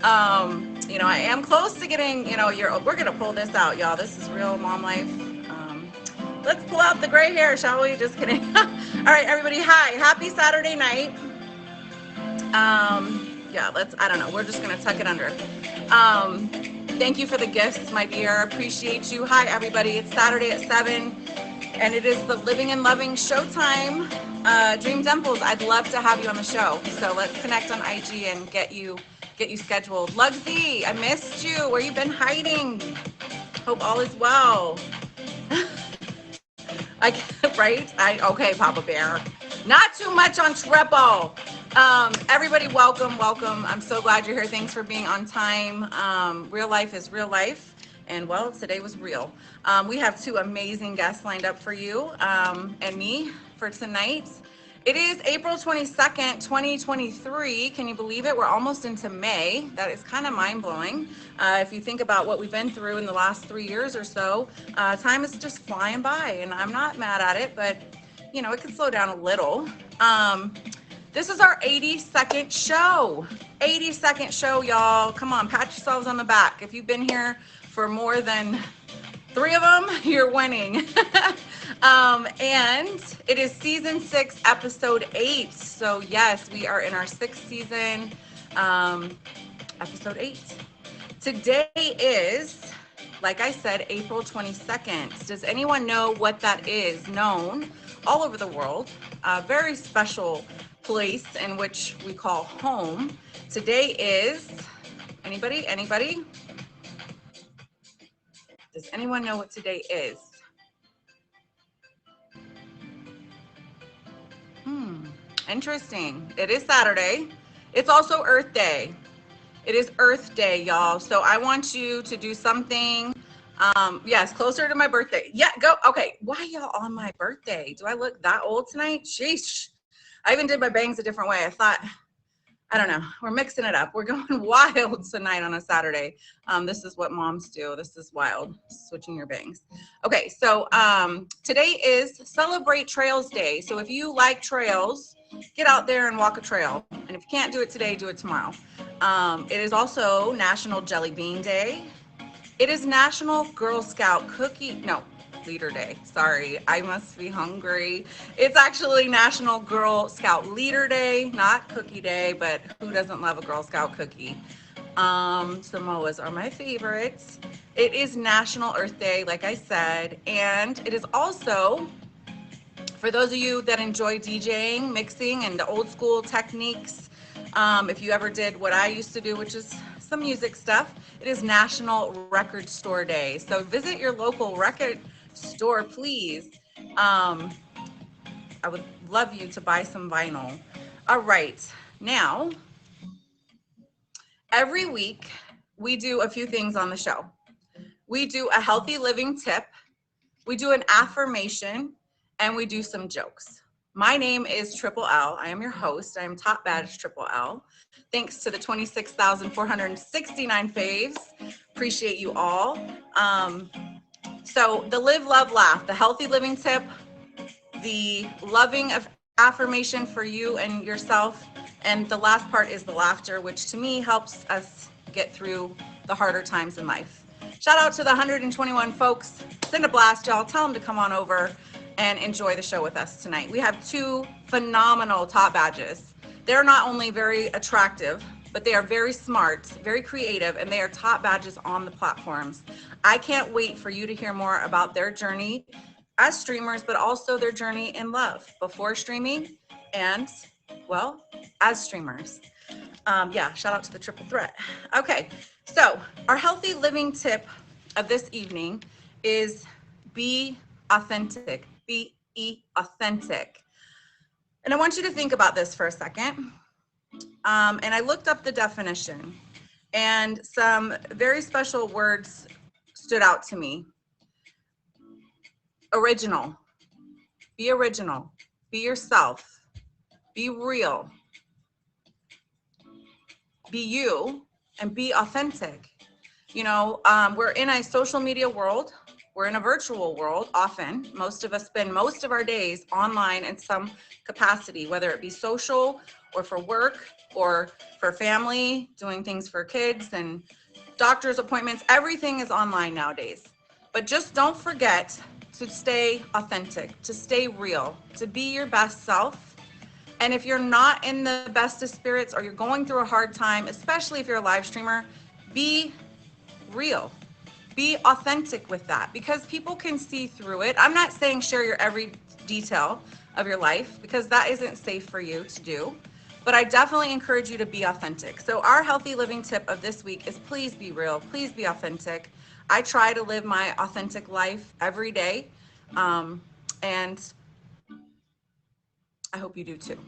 You know, I am close to getting, you know, we're going to pull this out, y'all. This is real mom life. Let's pull out the gray hair, shall we? Just kidding. All right, everybody. Hi. Happy Saturday night. Yeah, I don't know. We're just going to tuck it under. Um, Thank you for the gifts, my dear. Appreciate you. Hi, everybody. It's Saturday at 7, and it is the Living and Loving Showtime. Dream Dimples, I'd love to have you on the show. So let's connect on IG and get you scheduled. Lugsy, I missed you. Where you been hiding? Hope all is well. Right? Okay, Papa Bear. Not too much on Triple. Everybody, welcome. I'm so glad you're here. Thanks for being on time. Real life is real life. And well, today was real. We have two amazing guests lined up for you and me for tonight. It is April 22nd, 2023. Can you believe it? We're almost into May. That is kind of mind blowing. If you think about what we've been through in the last 3 years or so, time is just flying by, and I'm not mad at it, but you know, it could slow down a little. This is our 82nd show. 82nd show, y'all. Come on, pat yourselves on the back. If you've been here for more than 3 of them, you're winning. And it is season 6, episode 8. So yes, we are in our 6th season, episode 8. Today is, like I said, April 22nd. Does anyone know what that is? Known all over the world. A very special place in which we call home. Today is, anybody? Does anyone know what today is? Interesting. It is Saturday. It's also Earth Day. It is Earth Day, y'all. So I want you to do something. Yes, closer to my birthday. Yeah, go. Okay. Why y'all on my birthday? Do I look that old tonight? Sheesh. I even did my bangs a different way. I thought, I don't know. We're mixing it up. We're going wild tonight on a Saturday. This is what moms do. This is wild. Switching your bangs. Okay, so today is Celebrate Trails Day. So if you like trails, get out there and walk a trail. And if you can't do it today, do it tomorrow. It is also National Jelly Bean Day. It is National Girl Scout Leader Day. Sorry, I must be hungry. It's actually National Girl Scout Leader Day, not Cookie Day, but who doesn't love a Girl Scout cookie? Samoas are my favorites. It is National Earth Day, like I said, and it is also, for those of you that enjoy DJing, mixing, and the old school techniques, if you ever did what I used to do, which is some music stuff, it is National Record Store Day. So visit your local record store, please. I would love you to buy some vinyl. All right. Now, every week we do a few things on the show. We do a healthy living tip, we do an affirmation, and we do some jokes. My name is Triple L. I am your host. I am Top Badge Triple L. Thanks to the 26,469 faves. Appreciate you all. So the live, love, laugh, the healthy living tip, the loving of affirmation for you and yourself, and the last part is the laughter, which to me helps us get through the harder times in life. Shout out to the 121 folks. Send a blast, y'all. Tell them to come on over and enjoy the show with us tonight. We have 2 phenomenal top badges. They're not only very attractive, but they are very smart, very creative, and they are top badges on the platforms. I can't wait for you to hear more about their journey as streamers, but also their journey in love before streaming and, well, as streamers. Yeah, shout out to the triple threat. Okay, so our healthy living tip of this evening is be authentic. Be authentic. And I want you to think about this for a second. And I looked up the definition, and some very special words stood out to me. Original. Be original. Be yourself. Be real. Be you, and be authentic. You know, we're in a social media world. We're in a virtual world often. Most of us spend most of our days online in some capacity, whether it be social or for work or for family, doing things for kids and doctor's appointments. Everything is online nowadays. But just don't forget to stay authentic, to stay real, to be your best self. And if you're not in the best of spirits or you're going through a hard time, especially if you're a live streamer, be real. Be authentic with that because people can see through it. I'm not saying share your every detail of your life because that isn't safe for you to do, but I definitely encourage you to be authentic. So our healthy living tip of this week is please be real, please be authentic. I try to live my authentic life every day, and I hope you do too.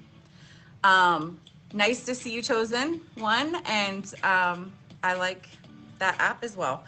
Nice to see you, Chosen One, and I like that app as well.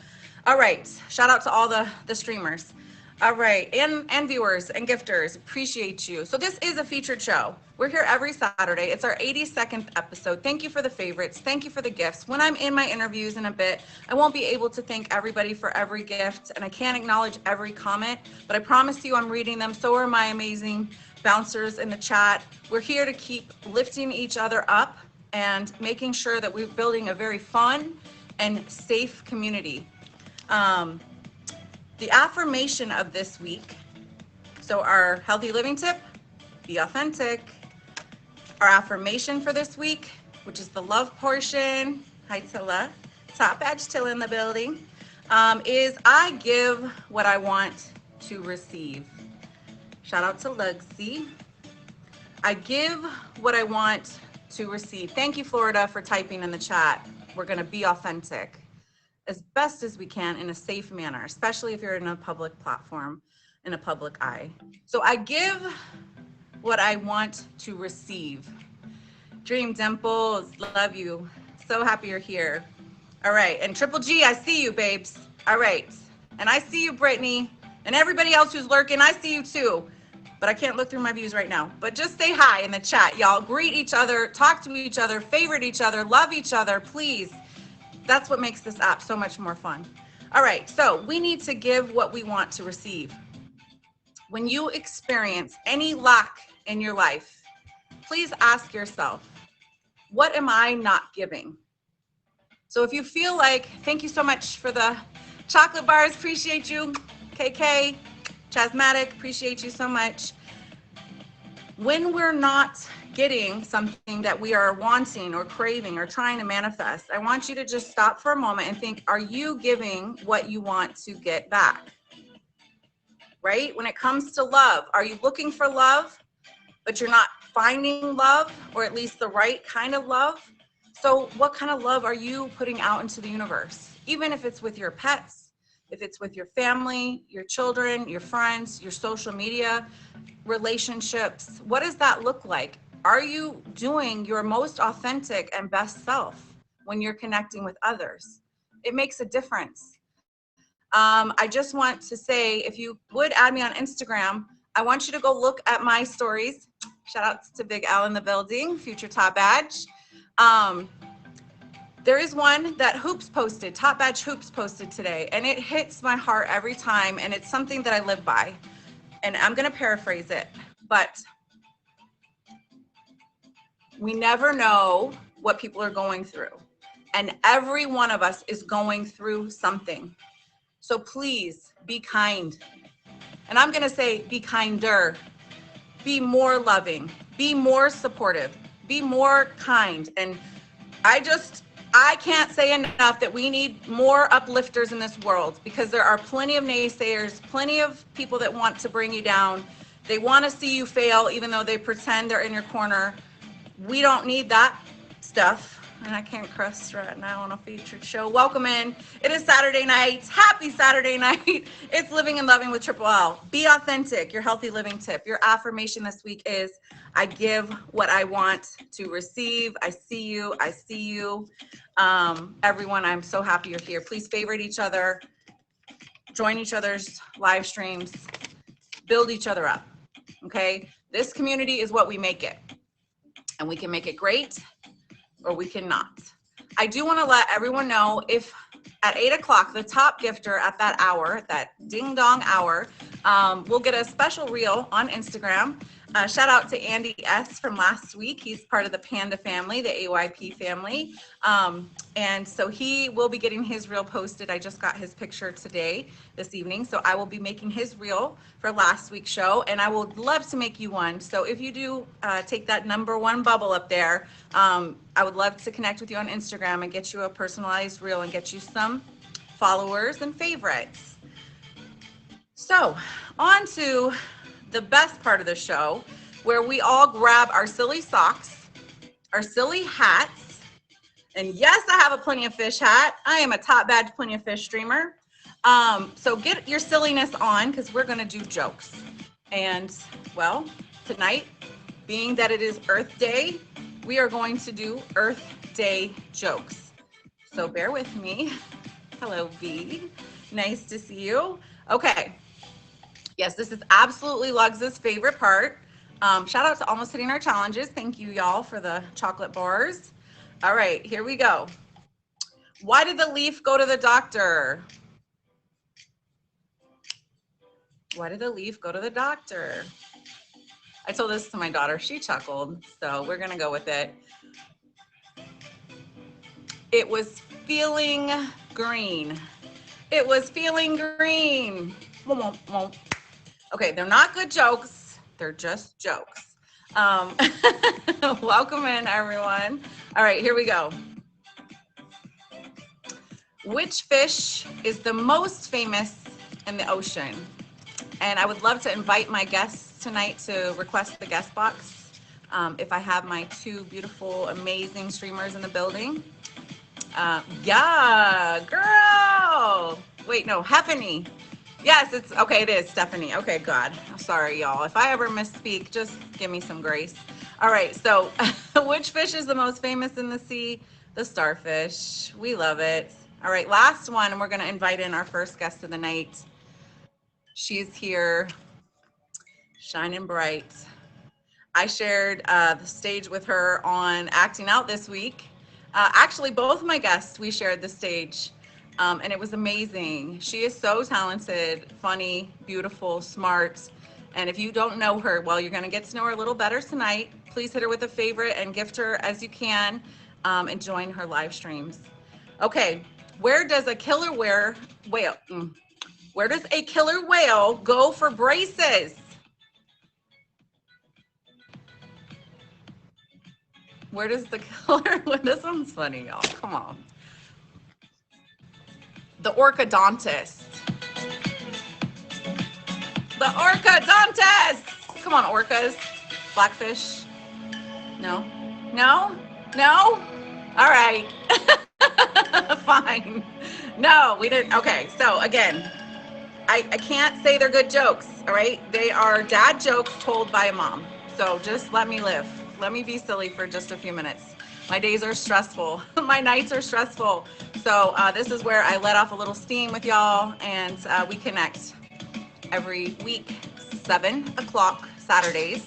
All right, shout out to all the streamers. All right, and viewers and gifters, appreciate you. So this is a featured show. We're here every Saturday. It's our 82nd episode. Thank you for the favorites. Thank you for the gifts. When I'm in my interviews in a bit, I won't be able to thank everybody for every gift, and I can't acknowledge every comment, but I promise you I'm reading them. So are my amazing bouncers in the chat. We're here to keep lifting each other up and making sure that we're building a very fun and safe community. The affirmation of this week, so our healthy living tip, be authentic. Our affirmation for this week, which is the love portion, hi Tilla, Top Badge Tilla in the building, is I give what I want to receive. Shout out to Lugsy. I give what I want to receive. Thank you, Florida, for typing in the chat. We're gonna be authentic as best as we can in a safe manner, especially if you're in a public platform, in a public eye. So I give what I want to receive. Dream Dimples, love you. So happy you're here. All right, and Triple G, I see you, babes. All right, and I see you, Brittany, and everybody else who's lurking, I see you too. But I can't look through my views right now. But just say hi in the chat, y'all. Greet each other, talk to each other, favorite each other, love each other, please. That's what makes this app so much more fun. All right, so we need to give what we want to receive. When you experience any lack in your life, please ask yourself, what am I not giving? So if you feel like, thank you so much for the chocolate bars, appreciate you. KK, Chasmatic, appreciate you so much. When we're not getting something that we are wanting or craving or trying to manifest, I want you to just stop for a moment and think, are you giving what you want to get back? Right? When it comes to love, are you looking for love, but you're not finding love, or at least the right kind of love? So what kind of love are you putting out into the universe? Even if it's with your pets, if it's with your family, your children, your friends, your social media, relationships, what does that look like? Are you doing your most authentic and best self when you're connecting with others? It makes a difference. I just want to say, if you would add me on Instagram, I want you to go look at my stories. Shout out to Big Al in the building, future Top Badge. There is one that Hoops posted, Top Badge Hoops posted today, and it hits my heart every time, and it's something that I live by. And I'm gonna paraphrase it, but we never know what people are going through. And every one of us is going through something. So please be kind. And I'm gonna say, be kinder, be more loving, be more supportive, be more kind. And I can't say enough that we need more uplifters in this world, because there are plenty of naysayers, plenty of people that want to bring you down. They want to see you fail, even though they pretend they're in your corner. We don't need that stuff. And I can't cuss right now on a featured show. Welcome in. It is Saturday night. Happy Saturday night. It's Living and Loving with Triple L. Be authentic. Your healthy living tip. Your affirmation this week is, I give what I want to receive. I see you. I see you. Everyone, I'm so happy you're here. Please favorite each other. Join each other's live streams. Build each other up. Okay? This community is what we make it. And we can make it great, or we cannot. I do want to let everyone know, if at 8 o'clock, the top gifter at that hour, that ding dong hour, will get a special reel on Instagram. Shout out to Andy S. from last week. He's part of the Panda family, the AYP family. And so he will be getting his reel posted. I just got his picture this evening. So I will be making his reel for last week's show, and I would love to make you one. So if you do take that #1 bubble up there, I would love to connect with you on Instagram and get you a personalized reel and get you some followers and favorites. So on to the best part of the show, where we all grab our silly socks, our silly hats, and yes, I have a Plenty of Fish hat. I am a top badge Plenty of Fish streamer. So get your silliness on, because we're gonna do jokes. And well, tonight, being that it is Earth Day, we are going to do Earth Day jokes. So bear with me. Hello, V. Nice to see you. Okay. Yes, this is absolutely Lugs' favorite part. Shout out to Almost Hitting Our Challenges. Thank you, y'all, for the chocolate bars. All right, here we go. Why did the leaf go to the doctor? Why did the leaf go to the doctor? I told this to my daughter. She chuckled, so we're going to go with it. It was feeling green. It was feeling green. Okay, they're not good jokes. They're just jokes. Welcome in, everyone. All right, here we go. Which fish is the most famous in the ocean? And I would love to invite my guests tonight to request the guest box. If I have my two beautiful, amazing streamers in the building. Yeah, girl. Wait, no, Heffany. Yes, it's okay. It is Stephanie. Okay, God. I'm sorry, y'all. If I ever misspeak, just give me some grace. All right. So, which fish is the most famous in the sea? The starfish. We love it. All right. Last one, and we're going to invite in our first guest of the night. She's here, shining bright. I shared the stage with her on Acting Out this week. Actually, both my guests, we shared the stage. And it was amazing. She is so talented, funny, beautiful, smart. And if you don't know her, well, you're going to get to know her a little better tonight. Please hit her with a favorite and gift her as you can, and join her live streams. Okay, where does a killer whale go for braces? Where does the killer? This one's funny, y'all. Come on. The orchodontist. The orchodontist. Come on, orcas. Blackfish. No. No. No. All right. Fine. No, we didn't. Okay. So again, I can't say they're good jokes. All right. They are dad jokes told by a mom. So just let me live. Let me be silly for just a few minutes. My days are stressful. My nights are stressful. So this is where I let off a little steam with y'all, and we connect every week, 7 o'clock Saturdays,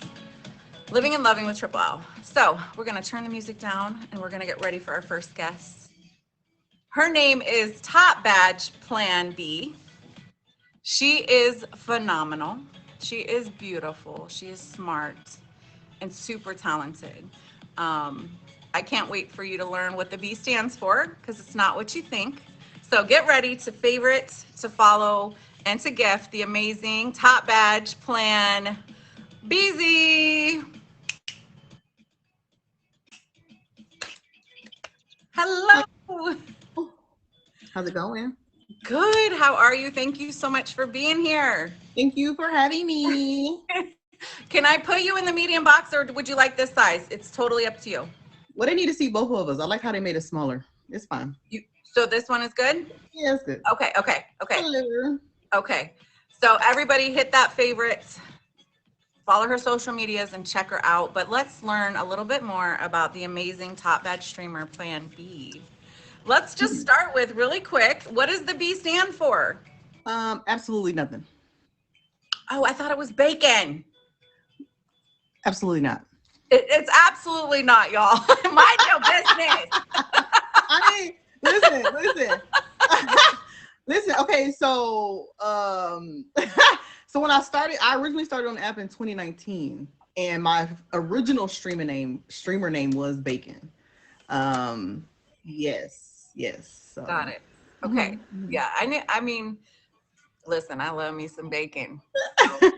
Living and Loving with Triple L. So we're gonna turn the music down, and we're gonna get ready for our first guest. Her name is Top Badge Plan B. She is phenomenal. She is beautiful. She is smart and super talented. I can't wait for you to learn what the B stands for, because it's not what you think. So get ready to favorite, to follow, and to gift the amazing Top Badge Plan BZ. Hello. How's it going? Good. How are you? Thank you so much for being here. Thank you for having me. Can I put you in the medium box, or would you like this size? It's totally up to you. Well, they need to see both of us. I like how they made it smaller. It's fine. So this one is good? Yeah, it's good. Okay. Hello. Okay. So everybody hit that favorite, follow her social medias, and check her out. But let's learn a little bit more about the amazing Top Badge streamer Plan B. Let's just start with really quick. What does the B stand for? Absolutely nothing. Oh, I thought it was bacon. Absolutely not. It's absolutely not, y'all. Mind your business. I mean, listen. Okay, so so when I originally started on the app in 2019, and my original streamer name was Bacon. Um, yes. Got So it. Okay. mhm, mhm. Yeah. I mean, listen, I love me some bacon. So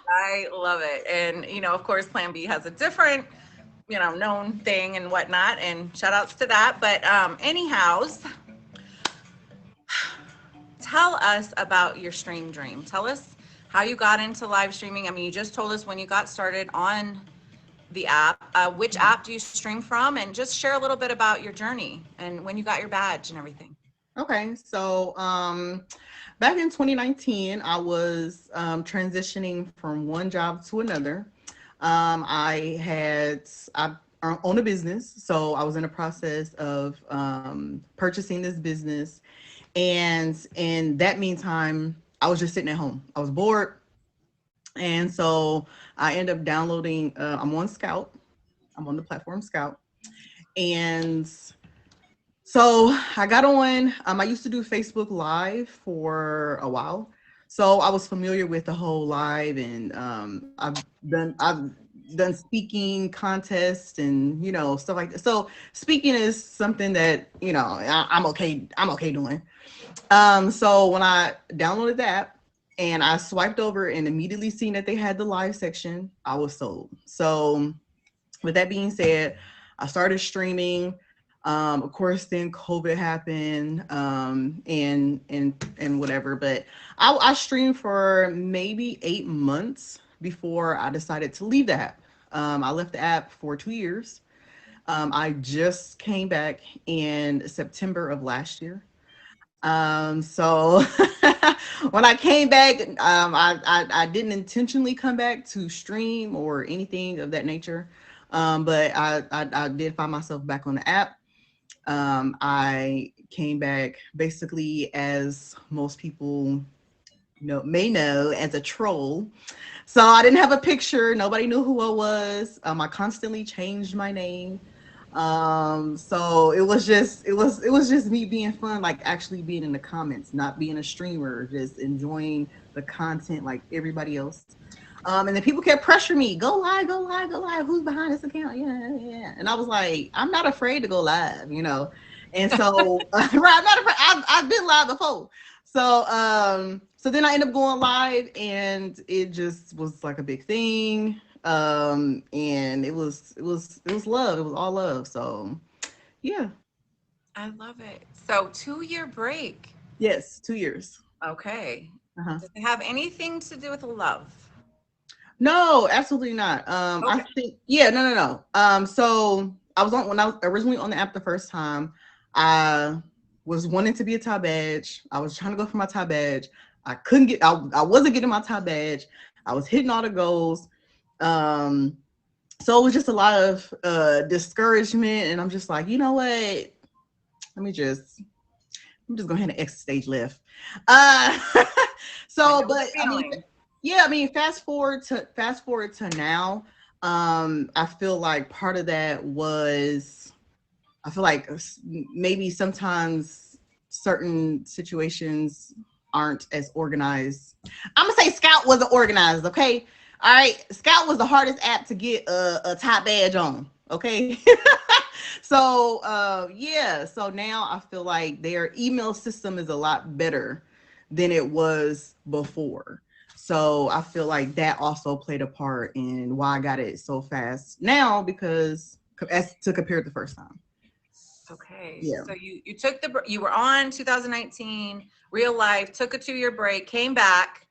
I love it. And, of course, Plan B has a different, known thing and whatnot. And shout outs to that. But anyhows, tell us about your stream dream. Tell us how you got into live streaming. I mean, you just told us when you got started on the app. Which app do you stream from? And just share a little bit about your journey and when you got your badge and everything. Okay, so back in 2019, I was transitioning from one job to another. I own a business, so I was in the process of purchasing this business, and in that meantime, I was just sitting at home. I was bored, and so I ended up downloading. I'm on Scout. I'm on the platform Scout, and so I got on. I used to do Facebook Live for a while, so I was familiar with the whole live, and I've done speaking contests and stuff like that. So speaking is something that I'm okay. I'm okay doing. So when I downloaded the app and I swiped over and immediately seen that they had the live section, I was sold. So with that being said, I started streaming. Of course, then COVID happened, and whatever. But I streamed for maybe 8 months before I decided to leave the app. I left the app for 2 years. I just came back in September of last year. So when I came back, I didn't intentionally come back to stream or anything of that nature. But I did find myself back on the app. I came back basically, as most people may know, as a troll. So I didn't have a picture. Nobody knew who I was. I constantly changed my name. So it was just me being fun, like actually being in the comments, not being a streamer, just enjoying the content like everybody else. And then people kept pressuring me, go live, go live, go live. Who's behind this account? Yeah, yeah. And I was like, I'm not afraid to go live. And so, right, I'm not afraid. I've been live before. So then I ended up going live, and it just was like a big thing. And it was love. It was all love. So, yeah. I love it. So 2-year break. Yes, 2 years. Okay. Uh-huh. Does it have anything to do with love? No, absolutely not. I Okay. think, yeah, no. So when I was originally on the app the first time, I was wanting to be a top badge. I was trying to go for my top badge. I wasn't getting my top badge. I was hitting all the goals. Um, so it was just a lot of discouragement, and I'm just like, you know what? Let me just I'm just going to hit an exit stage left. Uh, I know so, the but I mean, feeling. yeah, I mean, fast forward to now. I feel like part of that was, I feel like maybe sometimes certain situations aren't as organized. I'm gonna say Scout wasn't organized. Okay, all right. Scout was the hardest app to get a top badge on. Okay. So yeah, so now I feel like their email system is a lot better than it was before. So I feel like that also played a part in why I got it so fast now, because as to compare it the first time. Okay. Yeah. So you were on 2019, real life, took a 2-year break, came back.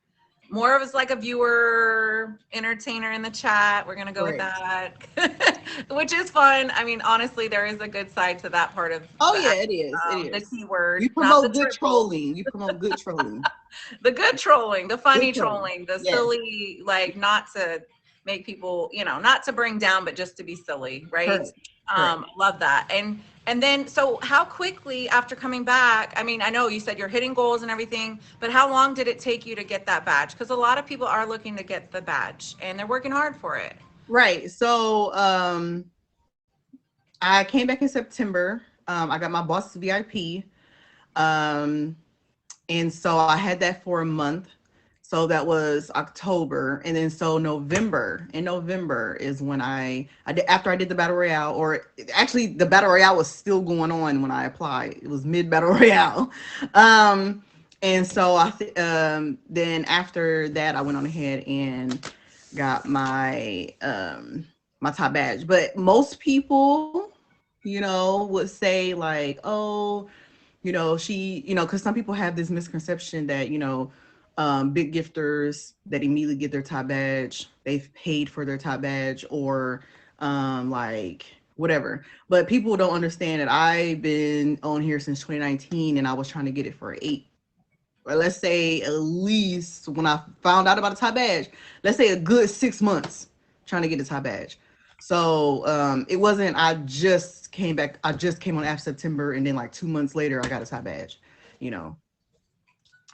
More of us like a viewer, entertainer in the chat. We're gonna go with Correct. that, which is fun. I mean, honestly, there is a good side to that part of Oh the yeah, it is. It the is. keyword, You not the promote good triple. trolling. You promote good trolling. The good trolling, the funny Good trolling. trolling, the Yes. silly, like not to make people, not to bring down, but just to be silly, right? Correct. Correct. Love that. And then, so how quickly after coming back, I mean, I know you said you're hitting goals and everything, but how long did it take you to get that badge? Because a lot of people are looking to get the badge and they're working hard for it. Right. So I came back in September. I got my boss VIP. Um, And so I had that for a month. So that was October, and then so November. In November is when I did, after I did the battle royale, or actually the battle royale was still going on when I applied. It was mid battle royale, and so then after that I went on ahead and got my top badge. But most people, would say like, oh, because some people have this misconception that, big gifters that immediately get their top badge, they've paid for their top badge, or like whatever. But people don't understand that I've been on here since 2019 and I was trying to get it for 8, or let's say at least when I found out about the top badge, let's say a good 6 months trying to get the top badge. So it wasn't, I just came on after September, and then like 2 months later I got a top badge, you know.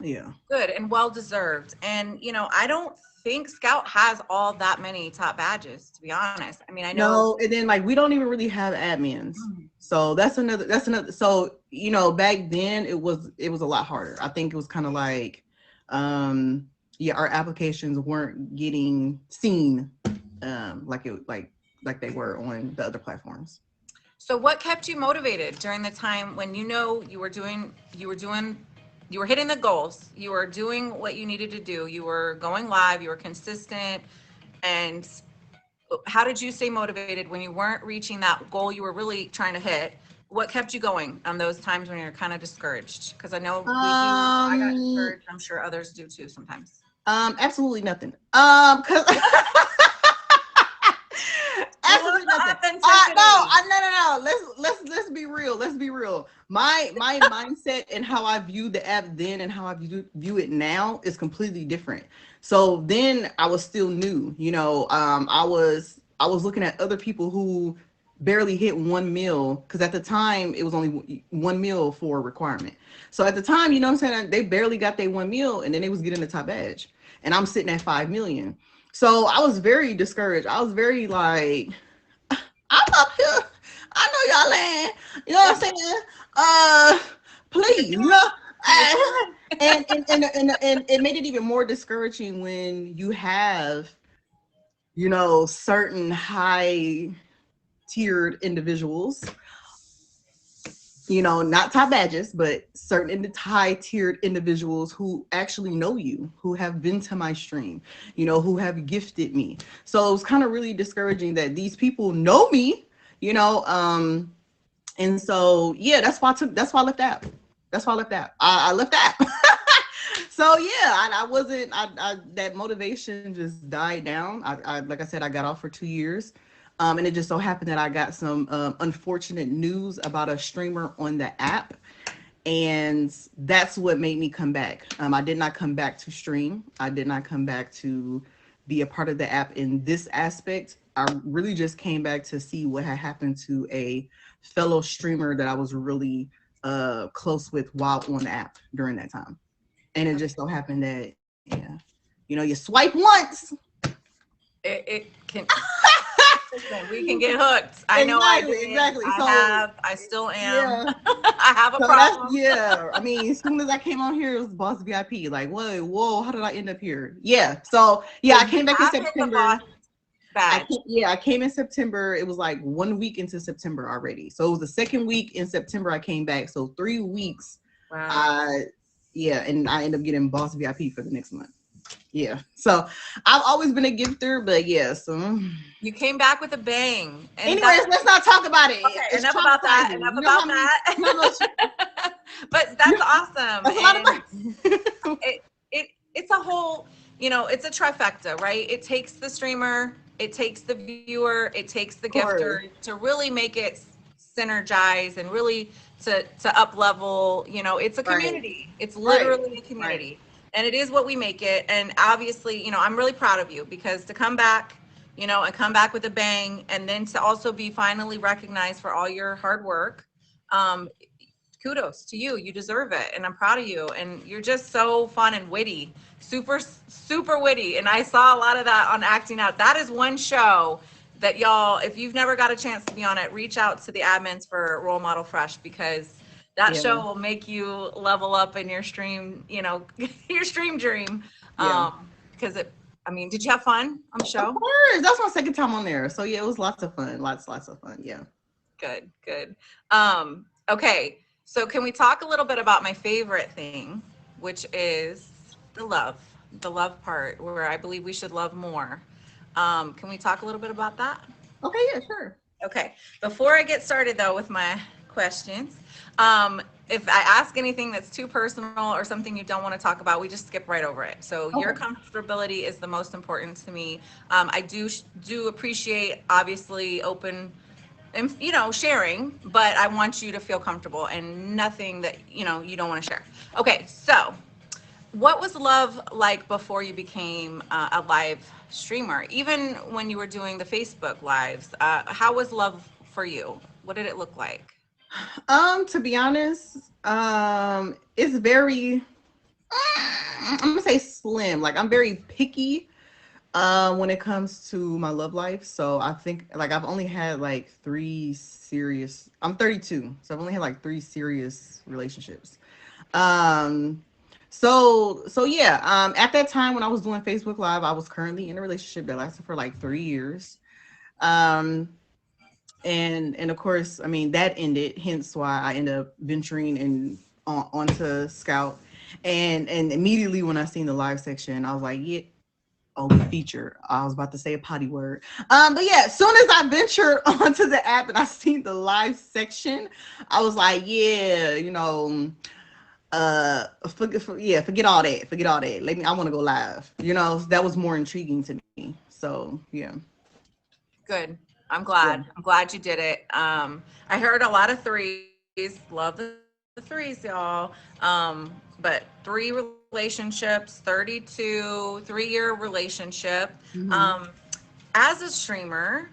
Yeah. Good and well deserved. And I don't think Scout has all that many top badges, to be honest. I mean, I know. No, and then like we don't even really have admins. So that's another so back then it was a lot harder. I think it was kind of like yeah, our applications weren't getting seen like they were on the other platforms. So what kept you motivated during the time when you were hitting the goals, you were doing what you needed to do, you were going live, you were consistent, and how did you stay motivated when you weren't reaching that goal you were really trying to hit? What kept you going on those times when you're kind of discouraged? Because I know I got discouraged. I'm sure others do too sometimes. Absolutely nothing. Cause absolutely nothing. No. Let's be real. Let's be real. My mindset and how I viewed the app then and how I view it now is completely different. So then I was still new. I was looking at other people who barely hit 1 mil, because at the time it was only 1 mil for a requirement. So at the time, what I'm saying, they barely got their 1 mil, and then they was getting the top badge, and I'm sitting at 5 million. So I was very discouraged. I was very like, I'm up here. I know y'all land. You know what I'm saying? Please. And it made it even more discouraging when you have, certain high tiered individuals, not top badges, but certain high tiered individuals who actually know you, who have been to my stream, who have gifted me. So it was kind of really discouraging that these people know me, and so yeah, that's why I left out. I left out. So yeah, I wasn't. That motivation just died down. I like I said, I got off for 2 years. And it just so happened that I got some unfortunate news about a streamer on the app. And that's what made me come back. I did not come back to stream. I did not come back to be a part of the app in this aspect. I really just came back to see what had happened to a fellow streamer that I was really close with while on the app during that time. And it just so happened that, yeah, you swipe once. It can. Listen, we can get hooked. I know I did. Exactly. I still am. Yeah. I have a problem. Yeah. I mean, as soon as I came on here, it was Boss VIP. Like, whoa, how did I end up here? Yeah. So yeah, I came back in September. I came in September. It was like 1 week into September already. So it was the second week in September I came back. So 3 weeks. Wow. And I ended up getting Boss VIP for the next month. Yeah. So I've always been a gifter, but yeah, so you came back with a bang. Anyways, let's not talk about it. Okay, enough about that. But that's awesome. That's a lot of money. It's a whole, it's a trifecta, right? It takes the streamer, it takes the viewer, it takes the gifter to really make it synergize and really to up level. It's a community. Right. It's literally a community. Right. And it is what we make it. And obviously, I'm really proud of you, because to come back, and come back with a bang, and then to also be finally recognized for all your hard work. Kudos to you. You deserve it. And I'm proud of you. And you're just so fun and witty, super, super witty. And I saw a lot of that on Acting Out. That is one show that y'all, if you've never got a chance to be on it, reach out to the admins for Role Model Fresh, because That Yeah. show will make you level up in your stream, your stream dream. Yeah. Because I mean, did you have fun on the Of show? course. That's my second time on there. So yeah, it was lots of fun. Lots of fun. Yeah. Good, good. Okay, so can we talk a little bit about my favorite thing, which is the love part, where I believe we should love more. Can we talk a little bit about that? Okay, yeah, sure. Okay, before I get started though with my questions, if I ask anything that's too personal or something you don't want to talk about, we just skip right over it. So your Okay. comfortability is the most important to me. I do appreciate obviously open and sharing, but I want you to feel comfortable and nothing that you don't want to share. Okay, so what was love like before you became a live streamer? Even when you were doing the Facebook lives, how was love for you? What did it look like? To be honest, it's very I'm gonna say slim. Like I'm very picky when it comes to my love life. So I think like I've only had like three serious I'm 32, so I've only had like three serious relationships. Um so yeah, at that time when I was doing Facebook Live, I was currently in a relationship that lasted for like 3 years. Um and of course, I mean that ended, hence why I ended up venturing and onto Scout. And immediately when I seen the live section, I was like, yeah, oh, feature. I was about to say a potty word. But yeah, as soon as I ventured onto the app and I seen the live section, I was like, yeah, forget all that. Forget all that. I want to go live. That was more intriguing to me. So yeah. Good. I'm Yeah. glad. I'm glad you did it. I heard a lot of threes. Love the threes, y'all. But three relationships, 32, 3-year relationship. Mhm. Um, as a streamer,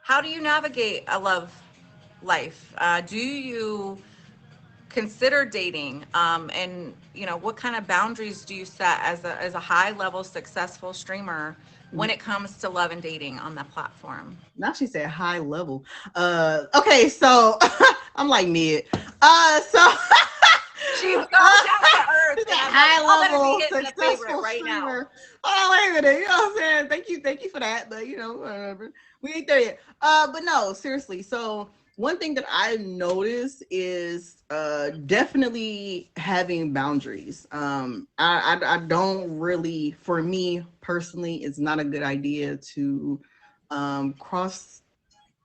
how do you navigate a love life? Do you consider dating? And what kind of boundaries do you set as a high level successful streamer when it comes to love and dating on that platform? Now she said high level. Okay, so I'm like mid. So She's so down to earth, she's a and I love. high Y'all better be level hitting the favorite successful right now. streamer. Oh, wait a minute. You know what I'm saying? Thank you for that. But whatever. We ain't there yet. But no, seriously. So one thing that I noticed is definitely having boundaries. I don't really, for me personally, it's not a good idea to cross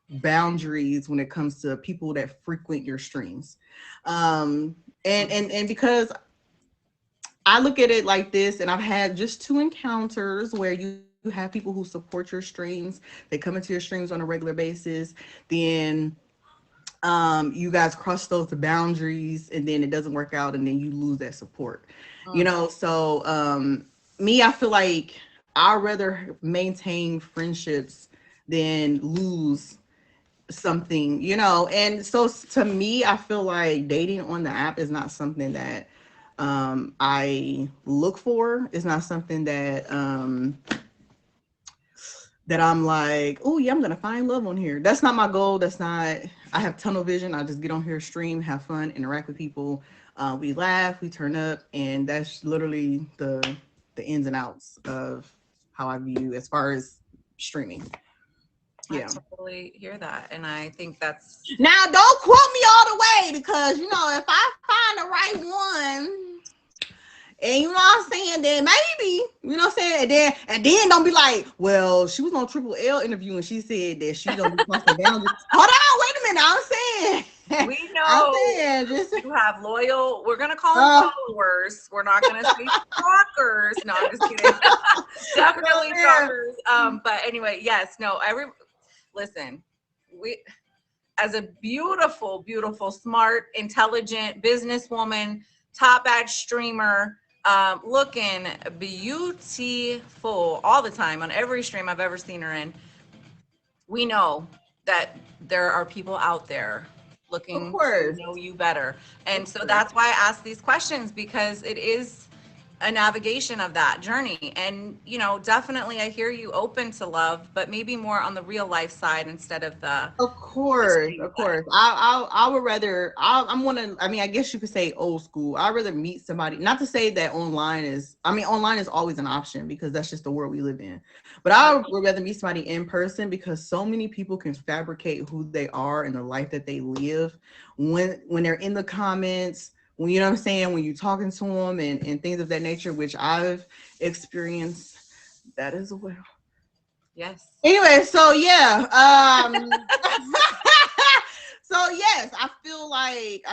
boundaries when it comes to people that frequent your streams. And because I look at it like this, and I've had just two encounters where you have people who support your streams, they come into your streams on a regular basis, then you guys cross those boundaries and then it doesn't work out and then you lose that support. Mm. So me, I feel like I'd rather maintain friendships than lose something, and so to me, I feel like dating on the app is not something that I look for. It's not something that I'm like, oh yeah, I'm gonna find love on here. That's not my goal. That's not, I have tunnel vision. I just get on here, stream, have fun, interact with people. We laugh, we turn up, and that's literally the ins and outs of how I view as far as streaming. I Yeah. totally hear that, and I think that's Now, don't quote me all the way because if I find the right one, and you know what I'm saying, then maybe, you know what I'm saying, and then don't be like, well, she was on Triple L interview and she said that she don't be crossing boundaries. Hold on, wait a minute, I'm saying. we I'm know saying just you have loyal. We're gonna call them followers. We're not gonna say stalkers. No, I'm just kidding. Definitely stalkers. But anyway, yes, no. Listen, we as a beautiful, beautiful, smart, intelligent businesswoman, top badge streamer, looking beautiful all the time on every stream I've ever seen her in. We know that there are people out there of looking to course. know you better. And Of so course. that's why I ask these questions, because it is a navigation of that journey. And, you know, definitely I hear you open to love, but maybe more on the real life side instead of Of the course, stream of side. course. I would rather. I'm one of. I mean, I guess you could say old school. I'd rather meet somebody. Not to say that online is. I mean, online is always an option because that's just the world we live in. But I True. would rather meet somebody in person because so many people can fabricate who they are and the life that they live when they're in the comments. When you know what I'm saying, when you're talking to them and things of that nature, which I've experienced that as well. Yes. Anyway, so yeah, so yes, I feel like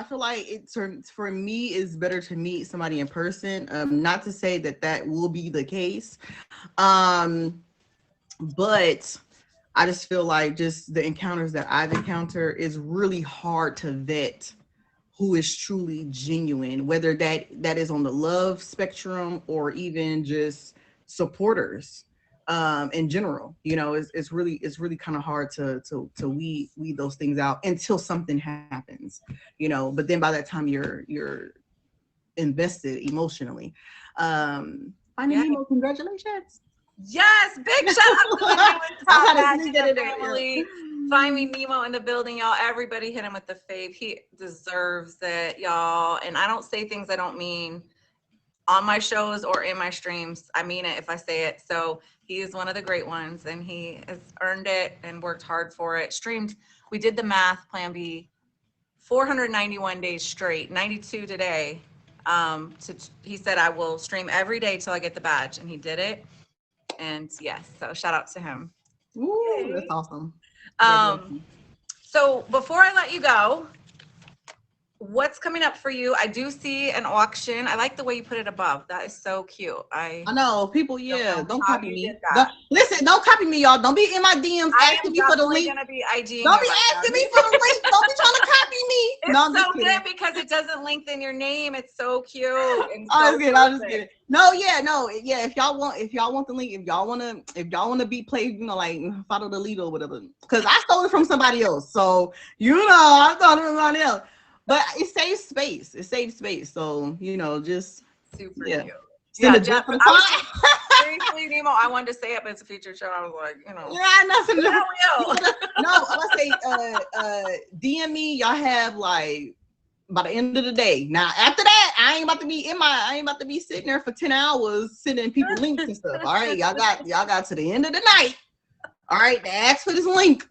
it's for me it's better to meet somebody in person. Not to say that that will be the case, um, but I just feel like just the encounters that I've encountered is really hard to vet who is truly genuine, whether that is on the love spectrum or even just supporters in general. You know, it's really kind of hard to weed those things out until something happens, you know. But then by that time you're invested emotionally. Finding Yeah. Nemo, congratulations. Yes, big shout out to the newest I top had to badge sneak in that the in there. family. Find me Nemo in the building, y'all. Everybody hit him with the fave. He deserves it, y'all. And I don't say things I don't mean on my shows or in my streams. I mean it if I say it. So he is one of the great ones, and he has earned it and worked hard for it. Streamed, we did the math, Plan B, 491 days straight, 92 today. He said, I will stream every day till I get the badge, and he did it. And yes, so shout out to him. Ooh, Yay. that's awesome. Um, Congratulations. so before I let you go, what's coming up for you? I do see an auction. I like the way you put it above. That is so cute. I I know people, don't yeah, know don't how copy you did me. that. Listen, don't copy me, y'all. Don't be in my DMs I asking am me for the definitely link. gonna be IGing Don't it be right now. asking me for the link. Don't be trying to copy me. It's No, I'm just so kidding. good because it doesn't lengthen your name. It's so cute and I so was kidding. I was just perfect. kidding. No, yeah, no, yeah. If y'all want the link, if y'all wanna be played, you know, like follow the lead or whatever. Because I stole it from somebody else, so you know, I stole it from somebody else. But it saves space. It saves space. So you know, just Super yeah, cute. send Yeah, a joke Jeff. for the I was pod. seriously, Nemo. I wanted to say it, but it's a featured show. I was like, you know, Yeah, nothing. yeah, we You will. wanna, no, I'm gonna say DM me. Y'all have like by the end of the day. Now after that, I ain't about to be sitting there for 10 hours sending people links and stuff. All right, y'all got to the end of the night. All right, to ask for this link.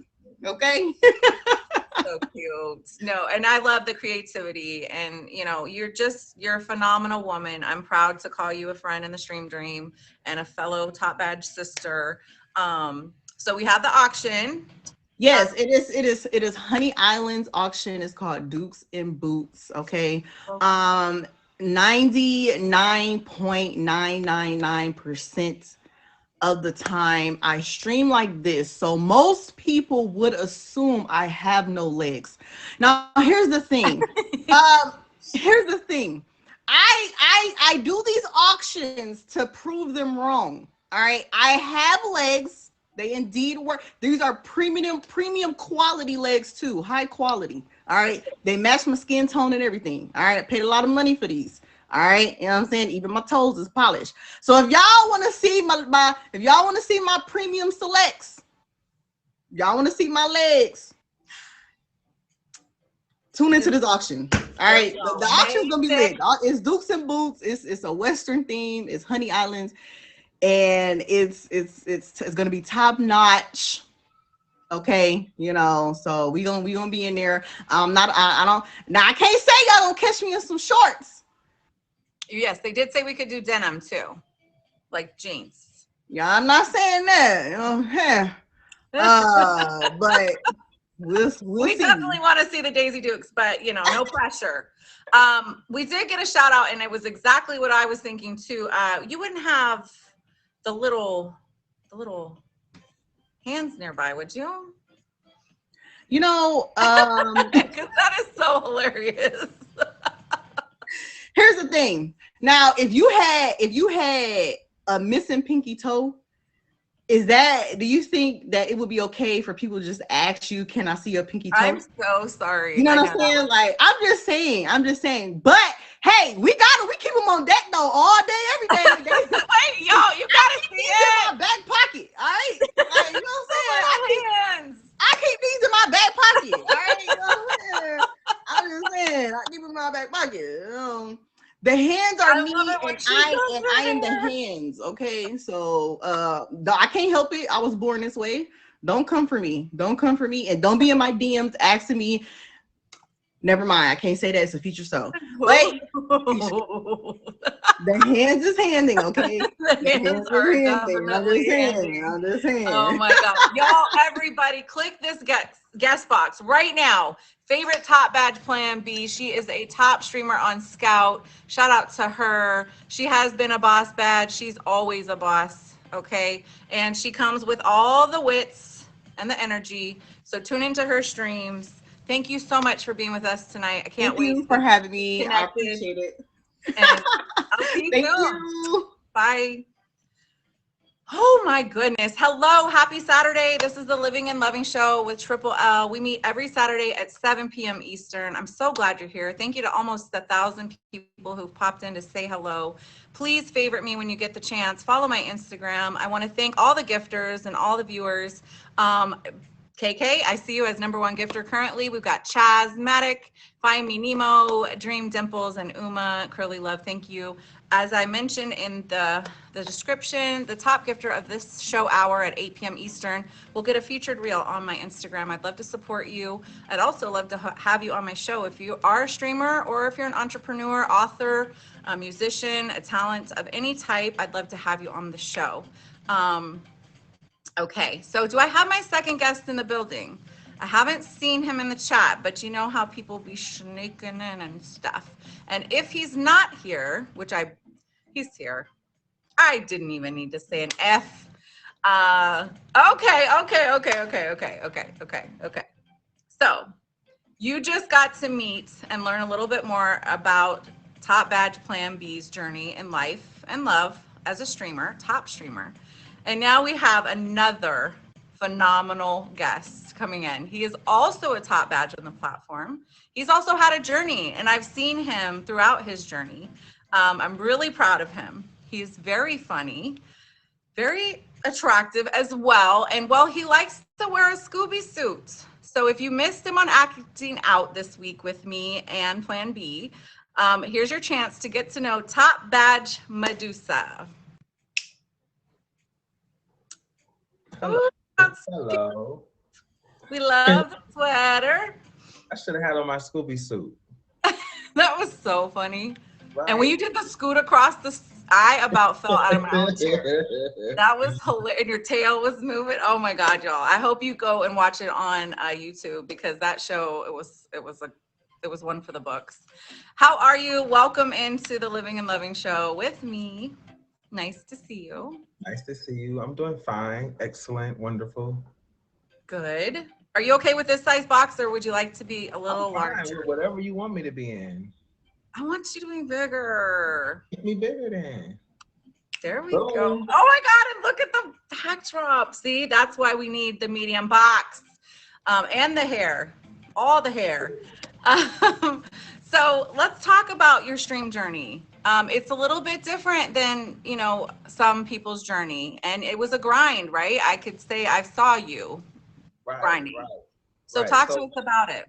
Okay. So cute. No, and I love the creativity, and you know, you're a phenomenal woman. I'm proud to call you a friend in the Stream Dream and a fellow top badge sister. So we have the auction. Yes, it is Honey Island's auction. It's called Dukes and Boots. Okay. 99.999% of the time I stream like this. So most people would assume I have no legs. Now here's the thing. Um, here's the thing. I do these auctions to prove them wrong. All right. I have legs. They indeed work. These are premium quality legs too. High quality. All right. They match my skin tone and everything. All right. I paid a lot of money for these. All right, you know what I'm saying? Even my toes is polished. So if y'all want to see if y'all want to see my premium selects, y'all want to see my legs, tune into this auction. All right, the auction's gonna be lit. It's Dukes and Boots. It's a Western theme. It's Honey Islands, and it's gonna be top notch. Okay, you know, so we gonna be in there. I don't now. I can't say y'all gonna catch me in some shorts. Yes, they did say we could do denim too, like jeans. Yeah, I'm not saying that. You know, but we'll We see. definitely want to see the Daisy Dukes, but you know, no pressure. We did get a shout out, and it was exactly what I was thinking too. You wouldn't have the little hands nearby, would you? You know, Because that is so hilarious. here's the thing. Now, if you had a missing pinky toe, do you think that it would be okay for people to just ask you, can I see your pinky toe? I'm so sorry. You know I what I'm saying? Like, I'm just saying. But Hey, we keep them on deck though all day, every day, every day. Wait, y'all, you gotta see These it. in my back pocket, all right? Like, you know what I'm saying? Hands. I keep these in my back pocket, all right? You know what I'm saying? I'm just saying, I keep them in my back pocket. The hands are I me, love it when and she I does and her I am the hair. hands. Okay, so I can't help it. I was born this way. Don't come for me. Don't come for me, and don't be in my DMs asking me. Never mind. I can't say that. It's a future self. But the hands is handing. Okay, The the hands hands are is handing. I'm just definitely saying. ending. I'm just saying. Oh my God. Y'all, everybody, click this guest box right now. Favorite top badge Plan B. She is a top streamer on Scout. Shout out to her. She has been a boss badge. She's always a boss. Okay. And she comes with all the wits and the energy. So tune into her streams. Thank you so much for being with us tonight. I can't Thank wait you to for having me. I connect. appreciate it. And I'll see you Thank soon. you. Bye. Oh my goodness. Hello. Happy Saturday. This is the Living and Loving Show with Triple L. We meet every Saturday at 7 p.m. Eastern. I'm so glad you're here. Thank you to almost 1,000 people who've popped in to say hello. Please favorite me when you get the chance. Follow my Instagram. I want to thank all the gifters and all the viewers. KK, I see you as #1 gifter currently. We've got Chaz, Matic, Find Me Nemo, Dream Dimples, and Uma, Curly Love. Thank you. As I mentioned in the description, the top gifter of this show hour at 8 p.m. Eastern will get a featured reel on my Instagram. I'd love to support you. I'd also love to have you on my show if you are a streamer or if you're an entrepreneur, author, a musician, a talent of any type. I'd love to have you on the show. Okay, so do I have my second guest in the building? I haven't seen him in the chat, but you know how people be sneaking in and stuff. And if he's not here, he's here. I didn't even need to say an F. Okay. So you just got to meet and learn a little bit more about Top Badge Plan B's journey in life and love as a streamer, top streamer. And now we have another phenomenal guest coming in. He is also a top badge on the platform. He's also had a journey, and I've seen him throughout his journey. I'm really proud of him. He's very funny, very attractive as well. And well, he likes to wear a Scooby suit. So if you missed him on acting out this week with me and Plan B, here's your chance to get to know Top Badge Medusa. Hello. Ooh, Hello. we love the sweater. I should have had on my Scooby suit. That was so funny. Right. And when you did the scoot across I about fell out of my own chair. That was hilarious. And your tail was moving. Oh my God, y'all. I hope you go and watch it on YouTube because that show, it was one for the books. How are you? Welcome into the Living and Loving Show with me. Nice to see you. Nice to see you. I'm doing fine. Excellent. Wonderful. Good. Are you okay with this size box or would you like to be a little larger? Whatever you want me to be in. I want you to be bigger. Get me bigger then. There we go. Oh my God, and look at the backdrop. See, that's why we need the medium box. And the hair, all the hair. So let's talk about your stream journey. It's a little bit different than, some people's journey. And it was a grind, right? I could say I saw you grinding. Right. So talk to us about it.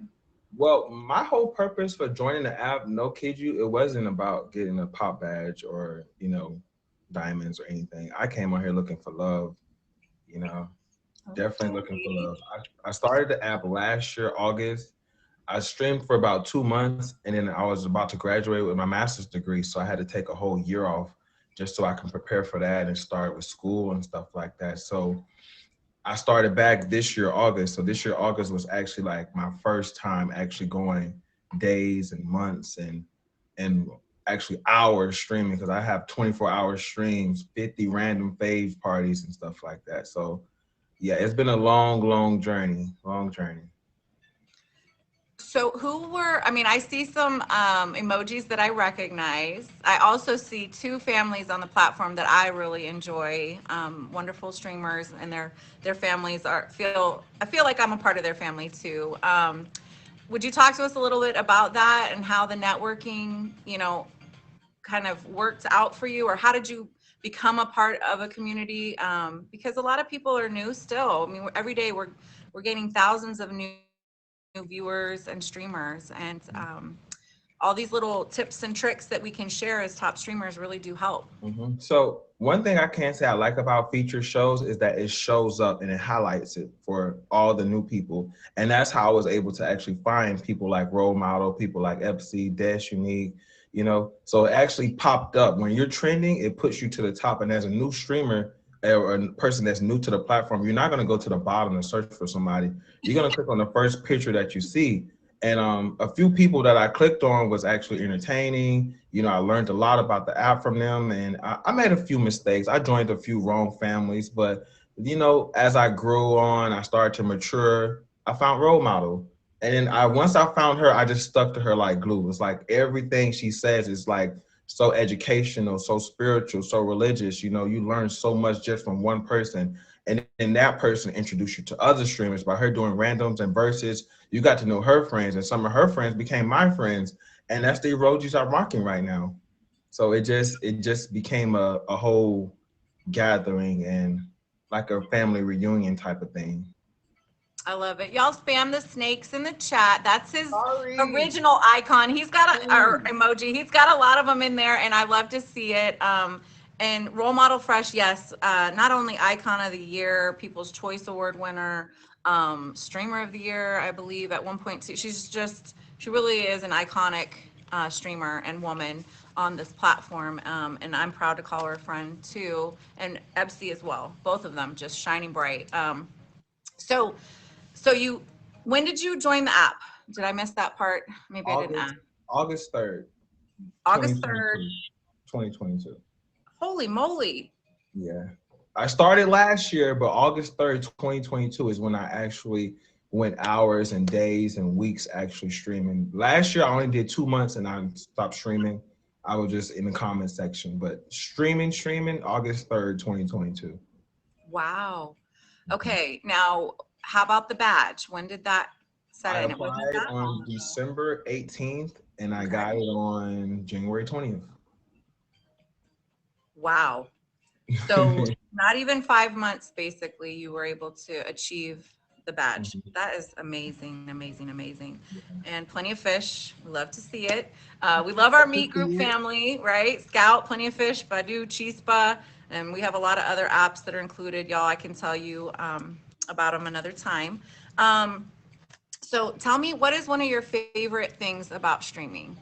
Well, my whole purpose for joining the app, no kid you, it wasn't about getting a pop badge or, diamonds or anything. I came on here looking for love, definitely looking for love. I started the app last year, August. I streamed for about 2 months and then I was about to graduate with my master's degree. So I had to take a whole year off just so I can prepare for that and start with school and stuff like that. So I started back this year, August. So this year, August was actually like my first time actually going days and months and actually hours streaming because I have 24-hour streams, 50 random fave parties and stuff like that. So yeah, it's been a long journey, So I see some emojis that I recognize. I also see 2 families on the platform that I really enjoy, wonderful streamers and their families I feel like I'm a part of their family too. would you talk to us a little bit about that and how the networking, kind of worked out for you, or how did you become a part of a community? Because a lot of people are new still. I mean, every day we're gaining thousands of new viewers and streamers, and all these little tips and tricks that we can share as top streamers really do help. So one thing I can say I like about featured shows is that it shows up and it highlights it for all the new people. And that's how I was able to actually find people like Role Model, people like FC, Dash Unique, so it actually popped up. When you're trending, it puts you to the top. And as a new streamer or a person that's new to the platform, you're not going to go to the bottom and search for somebody. You're going to click on the first picture that you see. And a few people that I clicked on was actually entertaining. I learned a lot about the app from them, and I made a few mistakes. I joined a few wrong families, but as I grew on, I started to mature. I found Role Model, and then once I found her, I just stuck to her like glue. It's like everything she says is like so educational, so spiritual, so religious. You learn so much just from one person. And then that person introduced you to other streamers by her doing randoms and verses. You got to know her friends, and some of her friends became my friends. And that's the emojis I'm rocking right now. So it just became a whole gathering and like a family reunion type of thing. I love it. Y'all spam the snakes in the chat. That's his original icon. He's got or emoji. He's got a lot of them in there, and I love to see it. And Role Model Fresh, yes, not only Icon of the Year, People's Choice Award winner, Streamer of the Year, I believe at one point too. She really is an iconic streamer and woman on this platform, and I'm proud to call her a friend too, and Ebsy as well. Both of them just shining bright. So when did you join the app? Did I miss that part? Maybe I didn't ask. August 3rd. August 3rd. 2022. Holy moly. Yeah. I started last year, but August 3rd, 2022 is when I actually went hours and days and weeks actually streaming. Last year, I only did 2 months and I stopped streaming. I was just in the comment section, but streaming, August 3rd, 2022. Wow. Okay. Now, how about the badge? When did that set in? I applied on December 18th and I got it on January 20th. Wow. So not even 5 months, basically, you were able to achieve the badge. That is amazing, amazing, amazing. And Plenty of Fish, we love to see it. We love our Meet Group family, right? Scout, Plenty of Fish, Badoo, Chispa, and we have a lot of other apps that are included. Y'all, I can tell you about them another time. So tell me, what is one of your favorite things about streaming?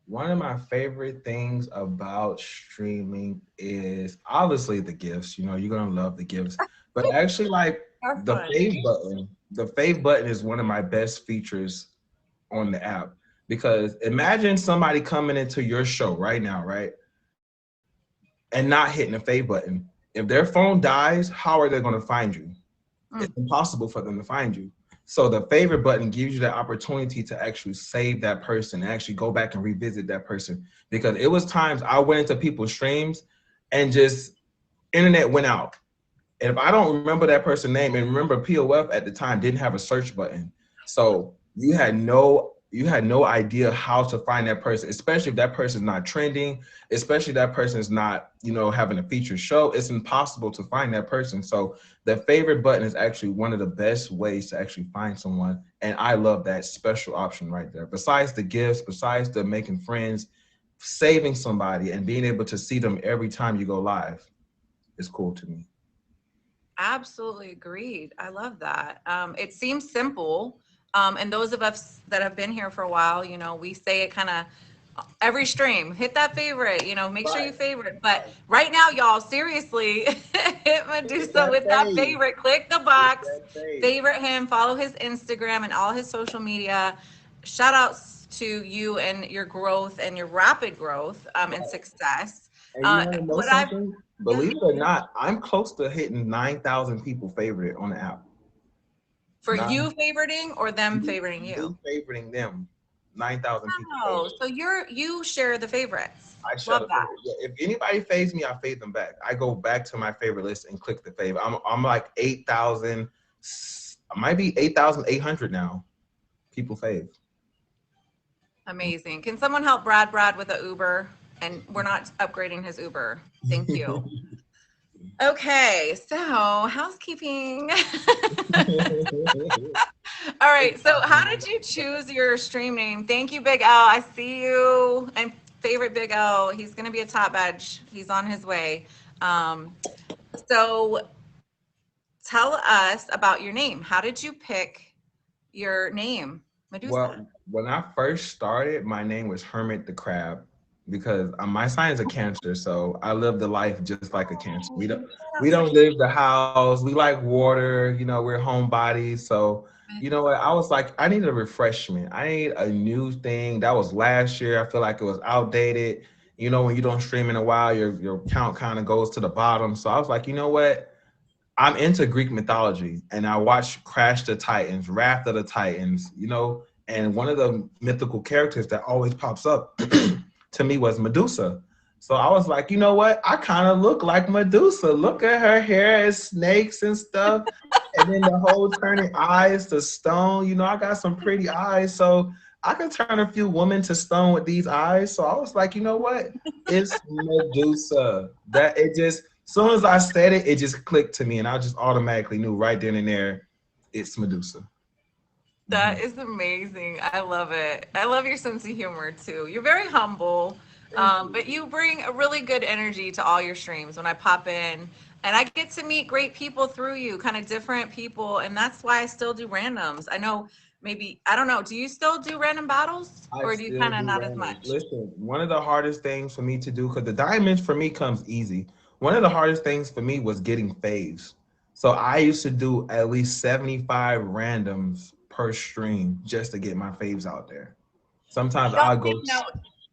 One of my favorite things about streaming is obviously the gifts. You're gonna love the gifts, but actually like the fave button. The fave button is one of my best features on the app, because imagine somebody coming into your show right now, right? And not hitting the fave button. If their phone dies, how are they gonna find you? It's impossible for them to find you. So the favorite button gives you the opportunity to actually save that person and actually go back and revisit that person. Because it was times I went into people's streams and just internet went out. And if I don't remember that person's name, and remember POF at the time didn't have a search button. So you had no idea how to find that person, especially if that person's not trending, especially if that person is not, having a featured show. It's impossible to find that person. So the favorite button is actually one of the best ways to actually find someone. And I love that special option right there. Besides the gifts, besides the making friends, saving somebody and being able to see them every time you go live is cool to me. Absolutely agreed. I love that. It seems simple. And those of us that have been here for a while, we say it kind of every stream, hit that favorite, make sure you favorite. But right now, y'all, seriously, hit Medusa with that favorite. Click the box, favorite him, follow his Instagram and all his social media. Shout outs to you and your growth and your rapid growth and success. Believe it or not, I'm close to hitting 9,000 people favorite on the app. For you favoriting or them favoriting you? Favoriting them. 9,000 people. Oh, so you share the favorites. I love that. If anybody faves me, I fade them back. I go back to my favorite list and click the fave. I'm like 8,000, might be 8,800 now. people fave. Amazing. Can someone help Brad with the Uber? And we're not upgrading his Uber. Thank you. Okay, so housekeeping. All right, so how did you choose your stream name? Thank you, Big L. I see you. And favorite Big L. He's going to be a top badge. He's on his way. So tell us about your name. How did you pick your name, Medusa? Well, when I first started, my name was Hermit the Crab because my sign is a Cancer, so I live the life just like a Cancer. We don't leave the house. We like water. You know, we're homebodies. So you know what? I was like, I need a refreshment. I need a new thing. That was last year. I feel like it was outdated. You know, when you don't stream in a while, your count kind of goes to the bottom. So I was like, you know what? I'm into Greek mythology, and I watch Crash the Titans, Wrath of the Titans, you know, and one of the mythical characters that always pops up to me was Medusa. So I was like, you know what? I kind of look like Medusa. Look at her hair as snakes and stuff. And then the whole turning eyes to stone. You know, I got some pretty eyes. So I can turn a few women to stone with these eyes. So I was like, you know what? It's Medusa. That it just, as soon as I said it, it just clicked to me. And I just automatically knew right then and there, it's Medusa. That is amazing. I love it. I love your sense of humor too. You're very humble, but you bring a really good energy to all your streams when I pop in. And I get to meet great people through you, kind of different people. And that's why I still do randoms. I know maybe, I don't know, do you still do random battles? Or do you kind of not as much? Listen, one of the hardest things for me to do, because the diamonds for me comes easy. One of the hardest things for me was getting faves. So I used to do at least 75 randoms per stream just to get my faves out there. Sometimes I'll go. No,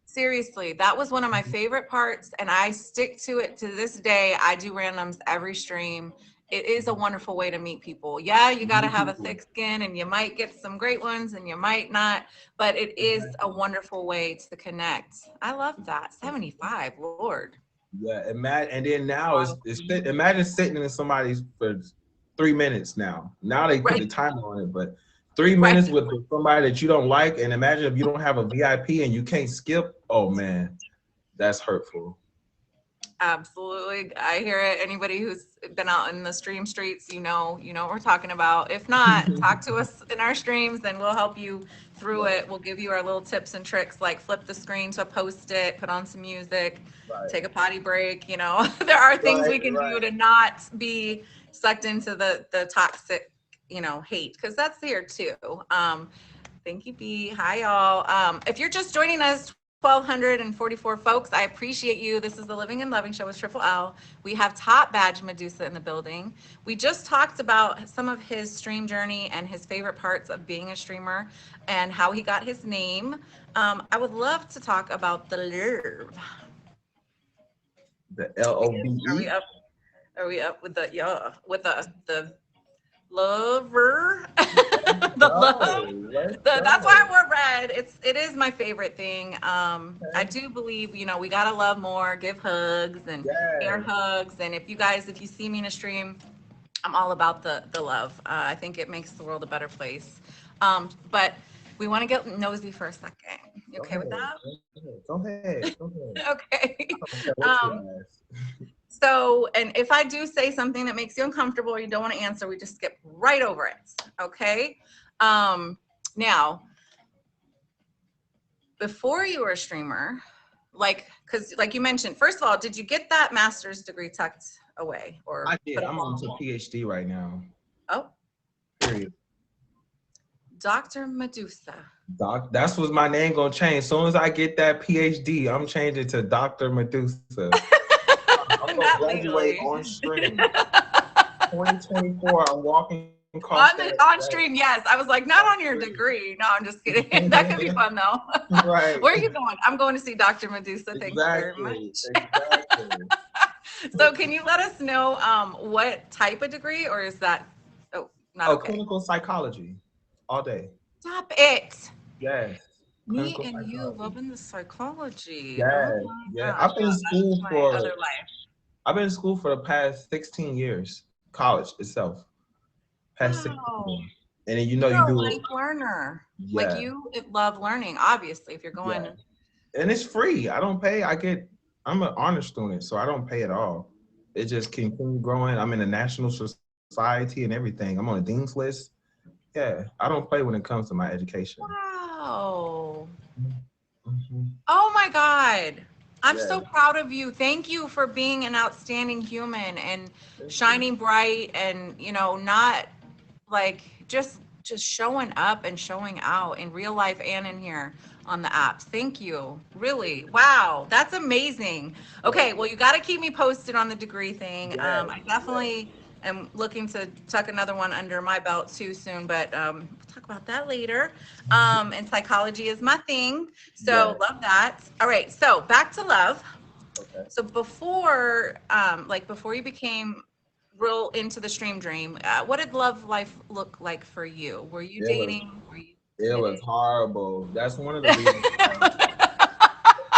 seriously, that was one of my favorite parts, and I stick to it to this day. I do randoms every stream. It is a wonderful way to meet people. Yeah, you got to have a thick skin, and you might get some great ones, and you might not, but it is a wonderful way to connect. I love that. 75, Lord. Yeah, and then now imagine sitting in somebody's for 3 minutes now. Now they put the timer on it, but 3 minutes with somebody that you don't like, and imagine if you don't have a VIP and you can't skip. Oh man, that's hurtful. Absolutely, I hear it. Anybody who's been out in the stream streets, you know what we're talking about. If not, talk to us in our streams, and we'll help you through it. We'll give you our little tips and tricks, like flip the screen to a Post-it, put on some music, take a potty break. You know, there are things we can do to not be sucked into the toxic, hate, because that's here too. Thank you, B. Hi, y'all. If you're just joining us, 1,244 folks, I appreciate you. This is the Living and Loving Show with Triple L. We have top badge Medusa in the building. We just talked about some of his stream journey and his favorite parts of being a streamer and how he got his name. I would love to talk about the love. The LOVE. Are we up with the lover? The love. That's why I wore red. It is my favorite thing. I do believe, we gotta love more, give hugs and air hugs. And if you see me in a stream, I'm all about the love. I think it makes the world a better place. But we want to get nosy for a second. You okay with that? Go ahead. Okay. So, and if I do say something that makes you uncomfortable or you don't want to answer, we just skip right over it. Okay. Now, before you were a streamer, because you mentioned, first of all, did you get that master's degree tucked away? Or I did. I'm on to PhD right now. Oh. Period. Dr. Medusa. That's what my name gonna change. As soon as I get that PhD, I'm changing to Dr. Medusa. I'm gonna graduate on stream. 2024. I'm walking on stream. Yes, I was like, not on your degree. No, I'm just kidding. That could be fun though. Right. Where are you going? I'm going to see Dr. Medusa. Thank you very much. Exactly. So, can you let us know what type of degree, or is that clinical psychology, all day. Stop it. Yes. Me and you loving the psychology. Yeah, Gosh. I've been in school I've been in school for the past 16 years. College itself. Past 16 years. And then, you know, You're you a do it. life learner. Like Yeah. you love learning, obviously, if you're going. Yeah. And it's free. I don't pay. I'm an honor student, so I don't pay at all. It just continue growing. I'm in the National Society and everything. I'm on the Dean's list. Yeah, I don't play when it comes to my education. Wow. Mhm. Oh my God. I'm Yeah, so proud of you. Thank you for being an outstanding human and thank you. shining bright and, not like just showing up and showing out in real life and in here on the apps. Thank you. Really. Wow. That's amazing. Yeah, Okay, well, you got to keep me posted on the degree thing. yeah, I yeah. definitely am looking to tuck another one under my belt too soon, but we'll talk about that later. And psychology is my thing. Yeah. So love that. All right, so back to love. Okay. So before you became real into the stream dream, what did love life look like for you? Were you It was dating? Were you it was committed? horrible. That's one of the Shout reasons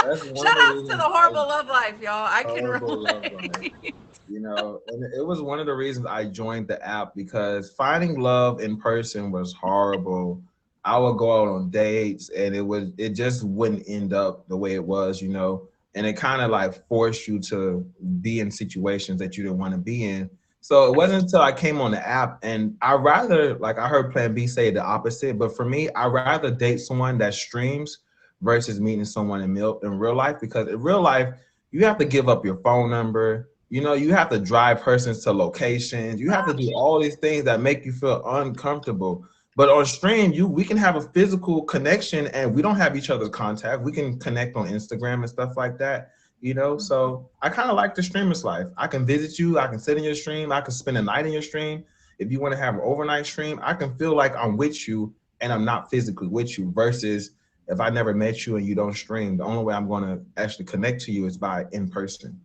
that's one of the outs to the reasons I horrible love life, y'all. I can horrible love life. relate. You know, and it was one of the reasons I joined the app because finding love in person was horrible. I would go out on dates and it just wouldn't end up the way it was, you know, and it kind of like forced you to be in situations that you didn't want to be in. So it wasn't until I came on the app and I rather, like I heard Plan B say the opposite, but for me, I rather date someone that streams versus meeting someone in real life because in real life, you have to give up your phone number. You know, you have to drive persons to locations. You have to do all these things that make you feel uncomfortable. But on stream, we can have a physical connection and we don't have each other's contact. We can connect on Instagram and stuff like that, you know? So I kind of like the streamer's life. I can visit you. I can sit in your stream. I can spend a night in your stream. If you want to have an overnight stream, I can feel like I'm with you and I'm not physically with you versus if I never met you and you don't stream, the only way I'm going to actually connect to you is by in person.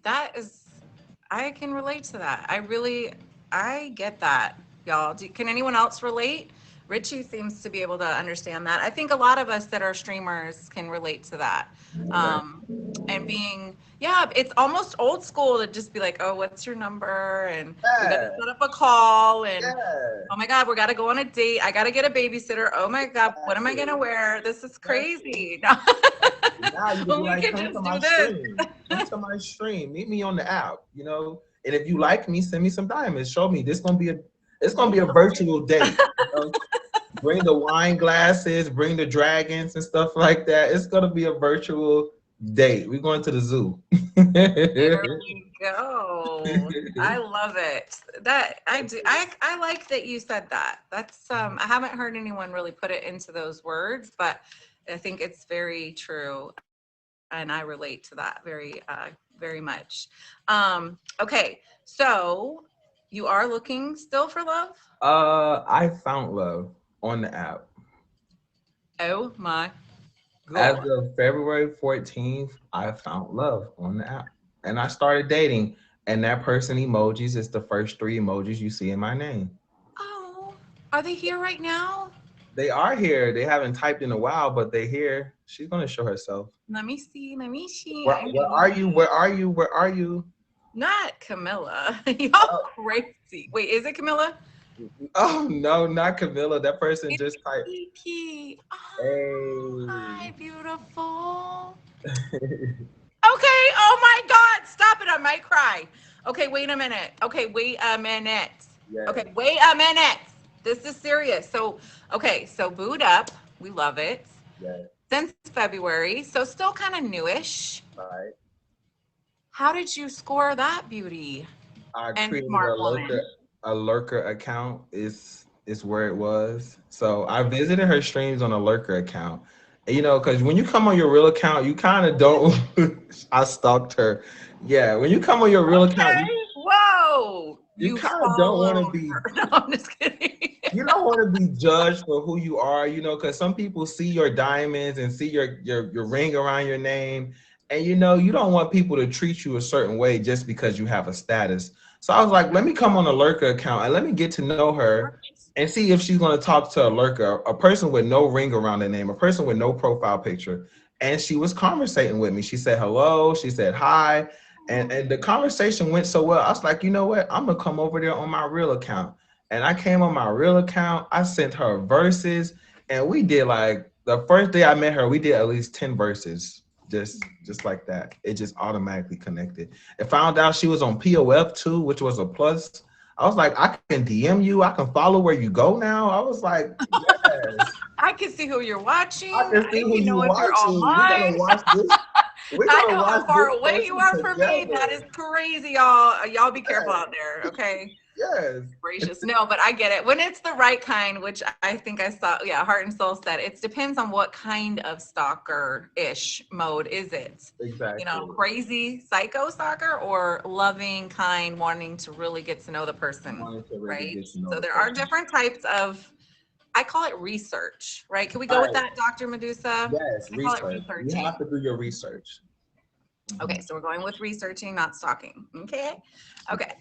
That is, I can relate to that. I get that, y'all. Can anyone else relate? Richie seems to be able to understand that. I think a lot of us that are streamers can relate to that. Okay. Um, and yeah, it's almost old school to just be like, oh, what's your number? And we got to Yeah, set up a call. And yeah, oh my God, we got to go on a date. I got to get a babysitter. Oh my God, what am I going exactly. to wear? This is Exactly. crazy. Now you can When be we like, can come to just my do this. stream. Come to my stream. Meet me on the app, you know. And if you like me, send me some diamonds. Show me it's gonna be a virtual date. You know? Bring the wine glasses, bring the dragons and stuff like that. It's gonna be a virtual date. We're going to the zoo. There we go. I love it. That I do. I like that you said that. That's I haven't heard anyone really put it into those words, but I think it's very true, and I relate to that very much. Okay, so you are looking still for love? I found love on the app. Oh my As God. of February 14th, I found love on the app. And I started dating. And that person emojis is the first three emojis you see in my name. Oh, are they here right now? They are here. They haven't typed in a while, but they're here. She's gonna show herself. Let me see. Let me see. Where are you? Where are you? Where are you? Not Camilla. Y'all Oh, crazy. Wait, is it Camilla? oh no, not Camilla. That person It's just typed. Kiki. Oh, hi, Hey. beautiful. Okay. Oh my God. Stop it. I might cry. Okay, wait a minute. Okay, wait a minute. Yeah, Okay, wait a minute. This is serious. So, okay, so boot up. We love it. yeah, Since February, so still kind of newish. right. How did you score that beauty I and created smart woman? a lurker account is where it was. So I visited her streams on a lurker account. And, you know, because when you come on your real account, you kind of don't. I stalked her. Yeah, when you come on your real account, Okay. Whoa. you kind of don't want to followed be. her. No, I'm just kidding. You don't want to be judged for who you are, you know, because some people see your diamonds and see your ring around your name, and you know you don't want people to treat you a certain way just because you have a status. So I was like, let me come on a lurker account and let me get to know her and see if she's going to talk to a lurker, a person with no ring around their name, a person with no profile picture. And she was conversating with me. She said hello, she said hi, and the conversation went so well. I was like, you know what? I'm gonna come over there on my real account. And I came on my real account. I sent her verses, and we did like the first day I met her, we did at least 10 verses. Just like that. It just automatically connected. And found out she was on POF too, which was a plus. I was like, I can DM you, I can follow where you go now. I was like, yes. I can see who you're watching. I can see I who can you know if you're watching. We're online. gonna watch this. We're I gonna know watch how far this away you person are from me. That is together. crazy, y'all. Y'all be careful Yes. out there, okay? Yes. Gracious. No, but I get it. When it's the right kind, which I think I saw, yeah, Heart and Soul said, it depends on what kind of stalker-ish mode is it. Exactly. You know, crazy psycho stalker or loving, kind, wanting to really get to know the person, Wanted to really right? get to know So the there are person. different types of, I call it research, right? Can we go with Right. that, Dr. Medusa? Yes, I call it research. You researching. have to do your research. Okay, so we're going with researching, not stalking. Okay. Okay.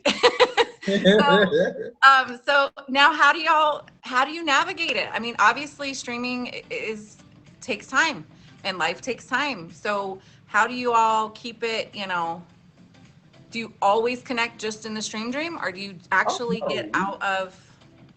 So now how do you navigate it? I mean, obviously streaming takes time and life takes time. So how do you all keep it, do you always connect just in the stream dream or do you Oh, actually no. get out of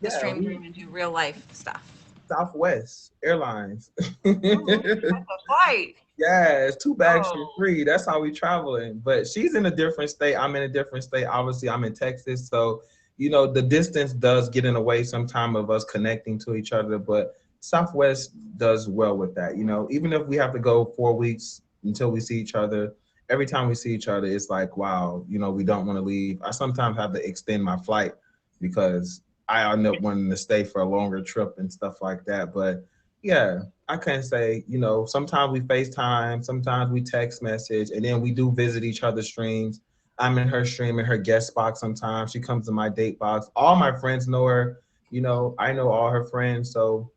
the Yeah, stream we dream and do real life stuff? Southwest Airlines. That's a flight. Yeah, it's too bags for Oh. free. That's how we traveling. But she's in a different state. I'm in a different state. Obviously, I'm in Texas. So, the distance does get in the way sometime of us connecting to each other. But Southwest does well with that. Even if we have to go 4 weeks until we see each other, every time we see each other, it's like, wow, we don't want to leave. I sometimes have to extend my flight because I end up wanting to stay for a longer trip and stuff like that. But yeah, I can't say, sometimes we FaceTime, sometimes we text message, and then we do visit each other's streams. I'm in her stream, in her guest box sometimes. She comes to my date box. All my friends know her. I know all her friends. So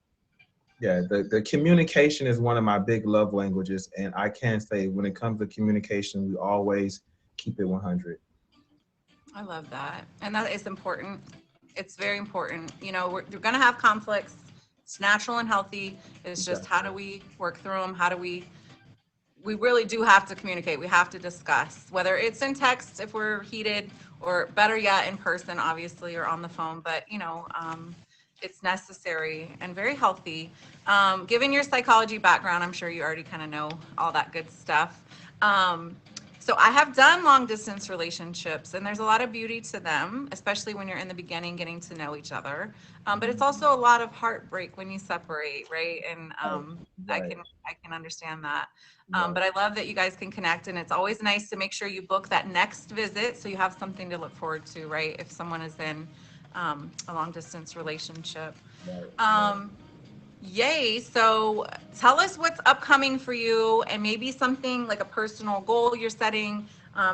yeah, the communication is one of my big love languages. And I can say when it comes to communication, we always keep it 100. I love that. And that is important. It's very important. We're going to have conflicts. It's natural and healthy. It's just how do we work through them? How do we really do have to communicate. We have to discuss whether it's in text if we're heated or better yet in person, obviously, or on the phone. But, it's necessary and very healthy. Given your psychology background, I'm sure you already kind of know all that good stuff. So I have done long distance relationships and there's a lot of beauty to them, especially when you're in the beginning getting to know each other. But it's also a lot of heartbreak when you separate, right? And I can understand that. But I love that you guys can connect and it's always nice to make sure you book that next visit so you have something to look forward to, right? If someone is in a long distance relationship. Yay. So tell us what's upcoming for you and maybe something like a personal goal you're setting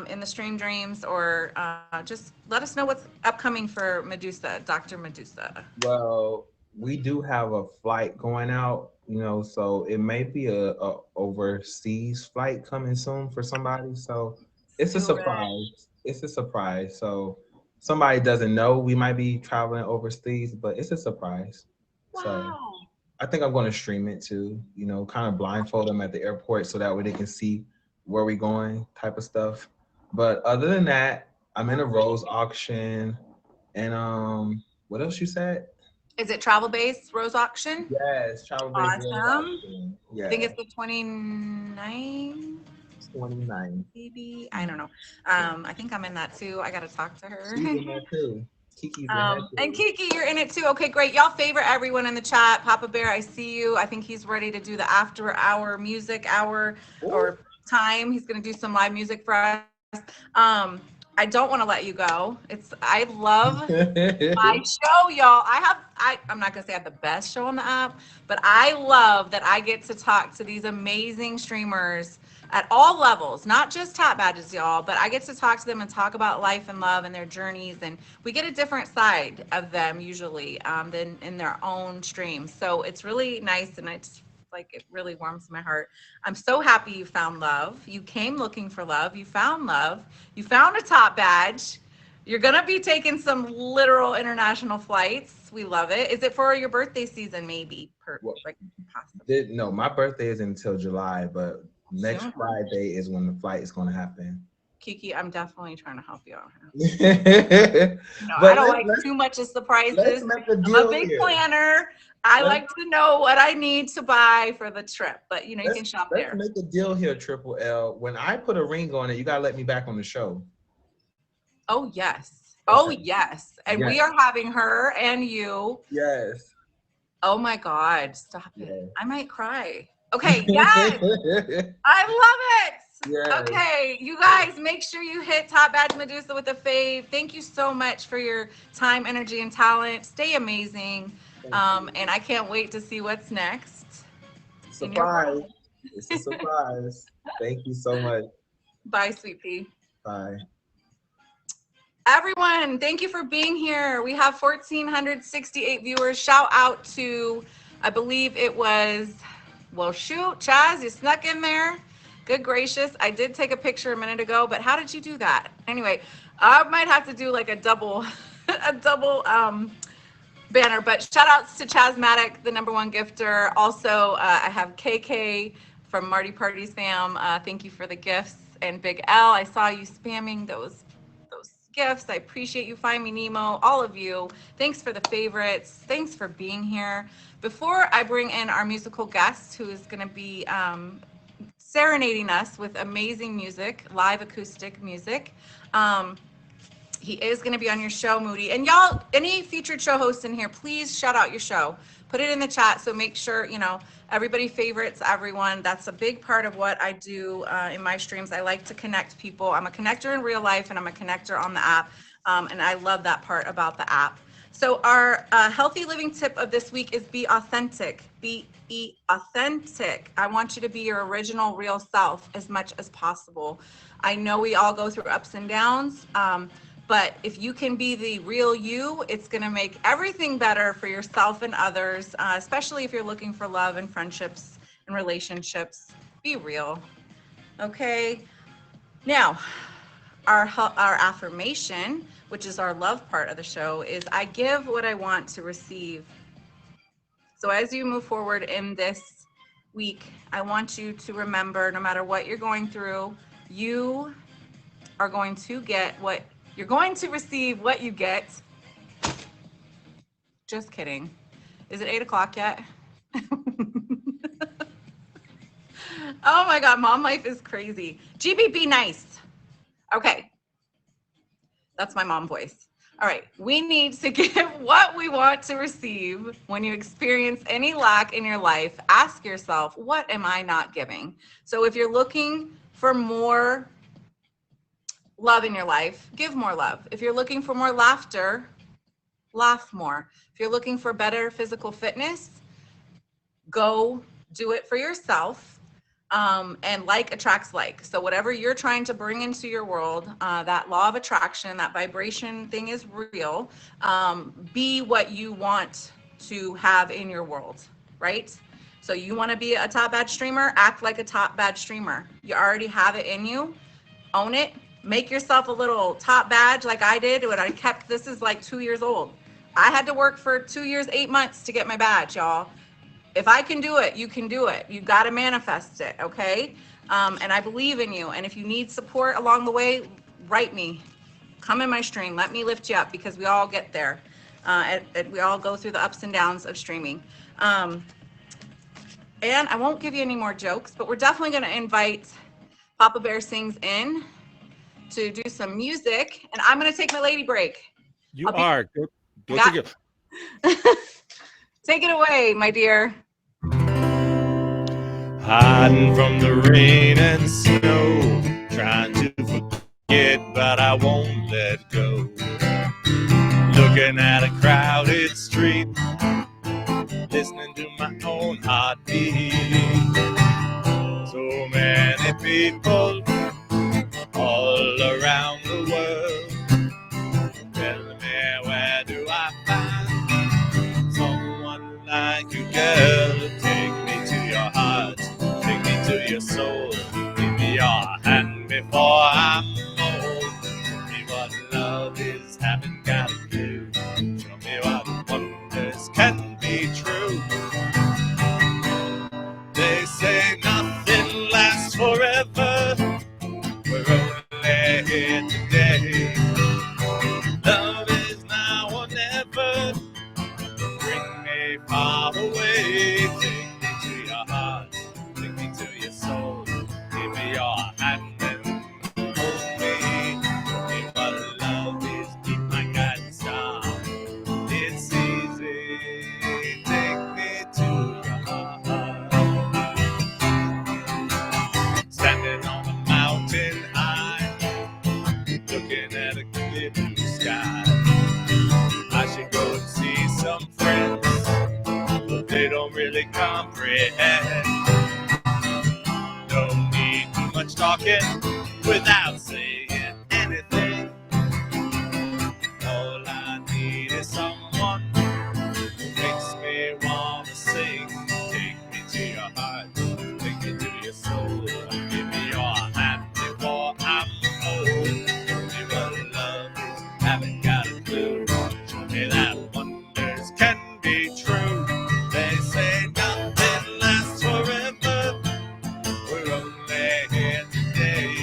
in the Stream Dreams or just let us know what's upcoming for Medusa, Dr. Medusa. Well, we do have a flight going out, so it may be a overseas flight coming soon for somebody. So it's a surprise. It's a surprise. So somebody doesn't know we might be traveling overseas, but it's a surprise. Wow. So I think I'm going to stream it too, kind of blindfold them at the airport so that way they can see where we're going type of stuff. But other than that, I'm in a rose auction and what else you said? Is it travel based rose auction? Yes, travel based rose Awesome. auction. Yeah. I think it's the 29. 29. Maybe. I don't know. I think I'm in that too. I got to talk to her. She's in that too. Kiki's in that too. And Kiki, you're in it too. Okay, great. Y'all favorite everyone in the chat. Papa Bear, I see you. I think he's ready to do the after hour music hour or time. He's going to do some live music for us. I don't want to let you go. I love my show, y'all. I'm not going to say I have the best show on the app, but I love that I get to talk to these amazing streamers at all levels, not just top badges, y'all, but I get to talk to them and talk about life and love and their journeys. And we get a different side of them usually than in their own streams. So it's really nice. And it's like, it really warms my heart. I'm so happy you found love. You came looking for love. You found love. You found a top badge. You're going to be taking some literal international flights. We love it. Is it for your birthday season? Maybe possibly. No, my birthday is until July, but next Friday is when the flight is going to happen. Kiki, I'm definitely trying to help you out here. No, But I don't like too much of surprises. let's make a I'm deal a big here. planner. I Let's- like to know what I need to buy for the trip, but you can shop Let's there. make a deal here, Triple L. When I put a ring on it, you gotta let me back on the show. Oh yes. Oh Okay. yes. And we Yes. are having her and you. Yes. Oh my God. Stop it. Yes. I might cry. Okay. Yes. I love it. Yes. Okay, you guys, make sure you hit Top Badge Medusa with a fave. Thank you so much for your time, energy, and talent. Stay amazing. And I can't wait to see what's next. Surprise. It's a surprise. Thank you so much. Bye, sweet pea. Bye. Everyone, thank you for being here. We have 1,468 viewers. Shout out to, I believe it was, well, shoot, Chaz, you snuck in there. Good gracious. I did take a picture a minute ago, but how did you do that? Anyway, I might have to do like a double, banner, but shout outs to Chazmatic, the #1 gifter. Also, I have KK from Marty Party's fam. Thank you for the gifts. And Big L, I saw you spamming those gifts. I appreciate you. Find Me Nemo, all of you. Thanks for the favorites. Thanks for being here. Before I bring in our musical guest, who is going to be serenading us with amazing music, live acoustic music. He is going to be on your show, Moody. And y'all, any featured show hosts in here, please shout out your show. Put it in the chat, so make sure, everybody favorites everyone. That's a big part of what I do in my streams. I like to connect people. I'm a connector in real life, and I'm a connector on the app. And I love that part about the app. So our healthy living tip of this week is be authentic. Be authentic. I want you to be your original real self as much as possible. I know we all go through ups and downs, but if you can be the real you, it's going to make everything better for yourself and others, especially if you're looking for love and friendships and relationships. Be real. Okay. Now, our affirmation, which is our love part of the show, is I give what I want to receive. So as you move forward in this week, I want you to remember, no matter what you're going through, you are going to get what you're going to receive, what you get. Just kidding. Is it 8 o'clock yet? Oh my God, mom life is crazy. GB, be nice. Okay. That's my mom voice. All right, we need to give what we want to receive. When you experience any lack in your life, ask yourself, what am I not giving? So if you're looking for more love in your life, give more love. If you're looking for more laughter, laugh more. If you're looking for better physical fitness, go do it for yourself. And like attracts like. So whatever you're trying to bring into your world, that law of attraction, that vibration thing is real. Be what you want to have in your world, right? So you want to be a top badge streamer, act like a top badge streamer. You already have it in you. Own it. Make yourself a little top badge like I did when I kept, this is like 2 years old. I had to work for 2 years, 8 months to get my badge, y'all. If I can do it, you can do it. You got to manifest it, okay? And I believe in you. And if you need support along the way, write me. Come in my stream. Let me lift you up, because we all get there. We all go through the ups and downs of streaming. And I won't give you any more jokes, but we're definitely going to invite Papa Bear Sings in to do some music. And I'm going to take my lady break. You are. Go take it. Take it away, my dear. Hiding from the rain and snow, trying to forget, but I won't let go. Looking at a crowded street, listening to my own heartbeat. So many people all around the world. Tell me, where do I find someone like you, girl? Take me to your heart, take me to your soul. Give me your hand before I'm old. Show me what love is, haven't got a clue. Show me what wonders can be true. They say nothing lasts forever. We're only sitting high, looking at a clear blue sky. I should go and see some friends, but they don't really comprehend. Don't need too much talking without saying anything. All I need is someone who makes me want to sing. Take me to your heart, take me to your soul. Give me your hand before I'm old. Show me what love is, haven't got a clue. Show me that wonders can be true. They say nothing lasts forever. We're only here today.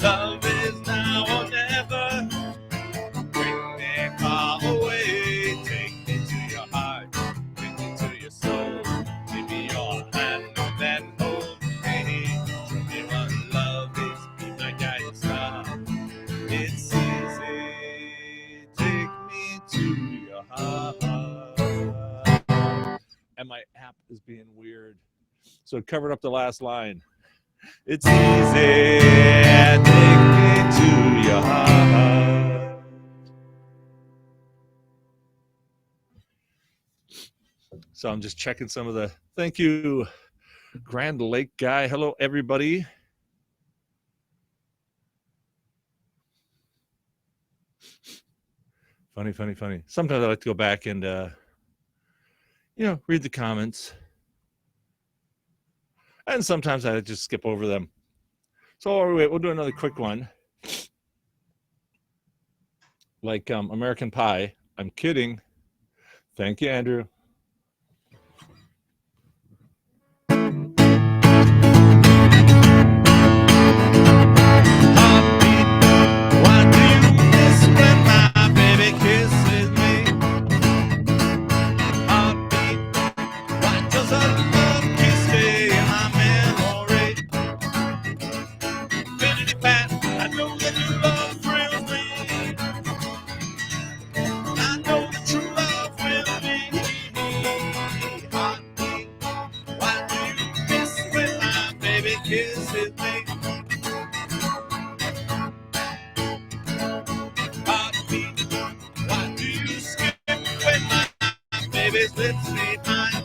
Love is now or never. Bring me far away. Take me to your heart, take me to your soul. Give me your hand and then hold me. Show me what love is, be my guiding star. It's easy. Take me to your heart. And my app is being weird, so it covered up the last line. It's easy. Take me to your heart. So I'm just checking some of the. Thank you, Grand Lake guy. Hello, everybody. Funny. Sometimes I like to go back and, read the comments. And sometimes I just skip over them. So we'll do another quick one. Like American Pie. I'm kidding. Thank you, Andrew. Why do you miss when my baby kisses me? Heartbeat, why does a love kiss stay in my memory? Infinity Pat, I know that your love thrills me. I know that true love will be. Heartbeat, why do you miss when my baby kisses me? Heartbeat, why do you skip when my baby's lips meet mine?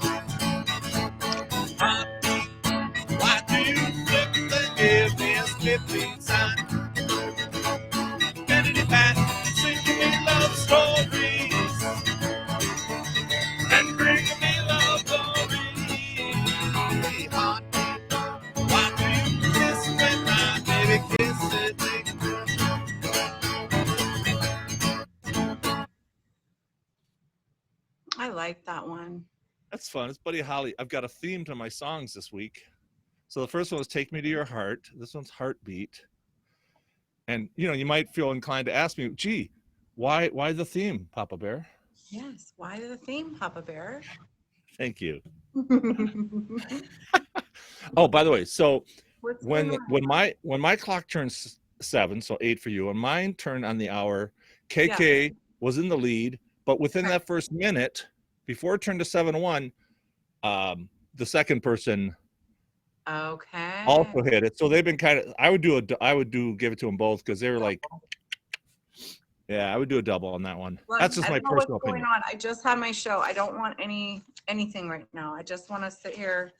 Heartbeat, why do you flip and give me a skipping sign? Vanity Pat, singing me love stories and bringing me love glory. Heartbeat, why do you miss when my baby kisses me? I like that one. That's fun. It's Buddy Holly. I've got a theme to my songs this week. So the first one was Take Me to Your Heart. This one's Heartbeat. And, you might feel inclined to ask me, gee, why the theme, Papa Bear? Yes. Why the theme, Papa Bear? Thank you. Oh, by the way, so What's when going on? when my clock turns 7, so 8 for you, and mine turned on the hour, KK was in the lead, but within that first minute, before it turned to 7:01, the second person Okay. also hit it. So they've been kind of. I would give it to them both because they were like, yeah, I would do a double on that one. Well, That's just I my don't know personal what's going opinion. on. I just had my show. I don't want anything right now. I just want to sit here.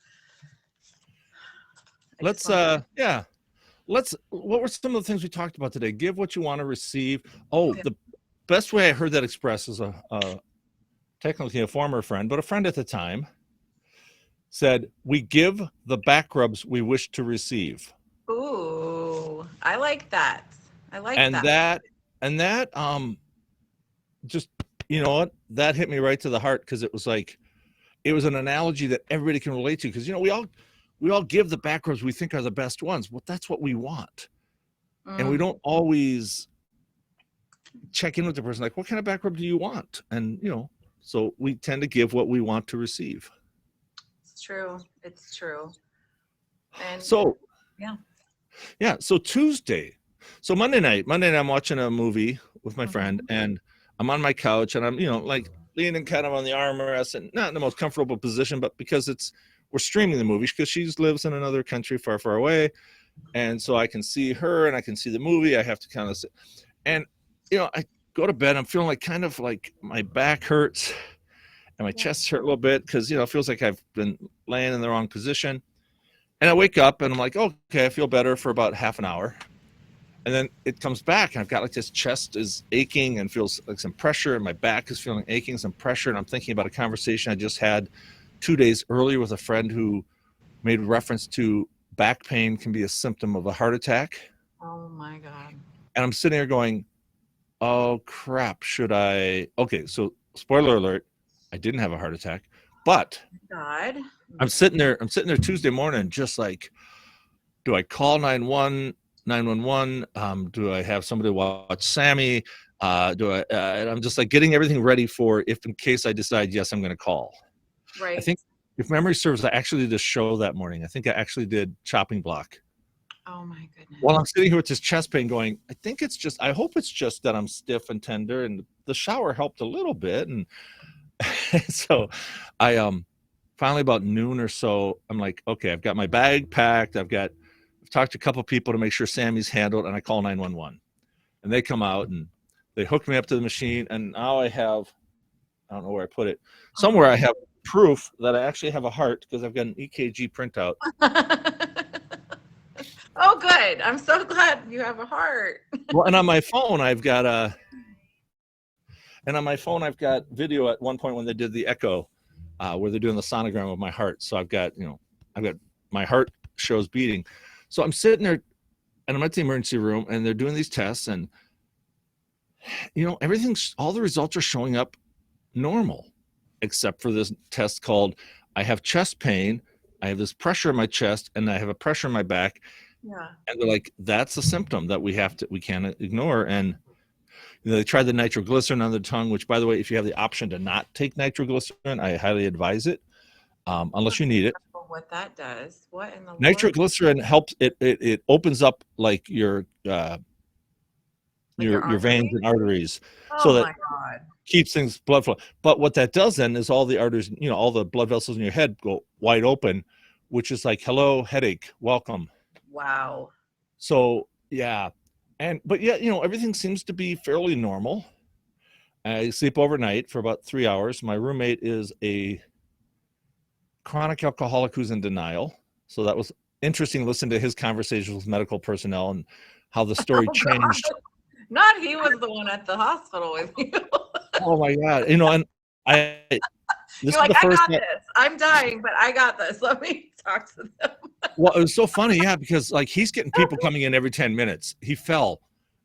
Let's what were some of the things we talked about today? Give what you want to receive. Oh, Yeah. the best way I heard that expressed is technically a former friend, but a friend at the time said, we give the back rubs we wish to receive. Ooh, I like that. I like And that. that just, that hit me right to the heart, because it was like, it was an analogy that everybody can relate to, because we all give the back rubs we think are the best ones. Well, that's what we want. And we don't always check in with the person, like, what kind of back rub do you want? And so we tend to give what we want to receive. It's true. It's true. And So yeah. So Tuesday, so Monday night I'm watching a movie with my friend, and I'm on my couch, and I'm like leaning kind of on the armrest, and not in the most comfortable position, but because we're streaming the movie, because she lives in another country far away, And so I can see her and I can see the movie. I have to kind of sit. And, I go to bed. I'm feeling like kind of like my back hurts and my chest hurt a little bit because, it feels like I've been laying in the wrong position. And I wake up and I'm like, okay, I feel better for about half an hour. And then it comes back and I've got like this chest is aching and feels like some pressure, and my back is feeling aching, some pressure. And I'm thinking about a conversation I just had 2 days earlier with a friend who made reference to back pain can be a symptom of a heart attack. Oh my God. And I'm sitting here going, oh crap, should I? Okay, so spoiler alert, I didn't have a heart attack, but God. I'm sitting there Tuesday morning, just like, do I call 911? Do I have somebody watch Sammy? And I'm just like getting everything ready for if in case I decide, yes, I'm going to call. Right. I think if memory serves, I actually did a show that morning. I think I actually did Chopping Block. Oh my goodness. While I'm sitting here with this chest pain going, I hope it's just that I'm stiff and tender, and the shower helped a little bit. And so I finally about noon or so, I'm like, okay, I've got my bag packed. I've talked to a couple people to make sure Sammy's handled, and I call 911. And they come out and they hook me up to the machine. And now I don't know where I put it. Somewhere I have proof that I actually have a heart because I've got an EKG printout. Oh, good. I'm so glad you have a heart. Well, and on my phone, I've got video at one point when they did the echo, where they're doing the sonogram of my heart. So I've got my heart shows beating. So I'm sitting there and I'm at the emergency room and they're doing these tests, and all the results are showing up normal, except for this test called I have chest pain, I have this pressure in my chest, and I have a pressure in my back. Yeah. And they're like, that's a symptom that we can't ignore. And they tried the nitroglycerin on the tongue, which, by the way, if you have the option to not take nitroglycerin, I highly advise it, unless you need it. What that does? What in the Nitroglycerin helps. It opens up like your veins and arteries, so that keeps things blood flow. But what that does then is all the arteries, all the blood vessels in your head go wide open, which is like, hello, headache, welcome. Wow. So yeah. But everything seems to be fairly normal. I sleep overnight for about 3 hours. My roommate is a chronic alcoholic who's in denial. So that was interesting to listen to his conversations with medical personnel and how the story changed. God. Not he was the one at the hospital with you. Oh my God. And You're like, I got this. I'm dying, but I got this. Let me talk to them. Well, it was so funny, yeah, because like he's getting people coming in every 10 minutes. He fell,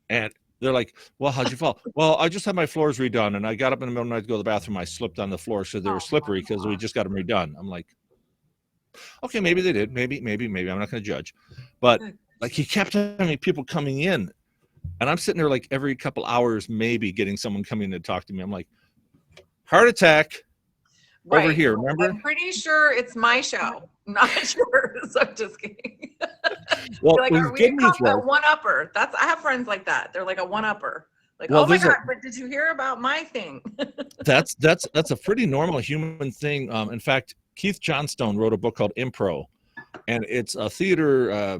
and they're like, well, how'd you fall? Well, I just had my floors redone, and I got up in the middle of the night to go to the bathroom. I slipped on the floor, so they were slippery because we just got them redone. I'm like, okay, maybe they did. Maybe. I'm not going to judge. But like he kept having people coming in, and I'm sitting there like every couple hours, maybe getting someone coming in to talk to me. I'm like, heart attack. Right. Over here, remember? I'm pretty sure it's my show, not yours. I'm just kidding. Well, like, are we a one-upper? I have friends like that. They're like a one-upper. Like, well, oh my God, but did you hear about my thing? That's a pretty normal human thing. In fact, Keith Johnstone wrote a book called Impro, and it's a theater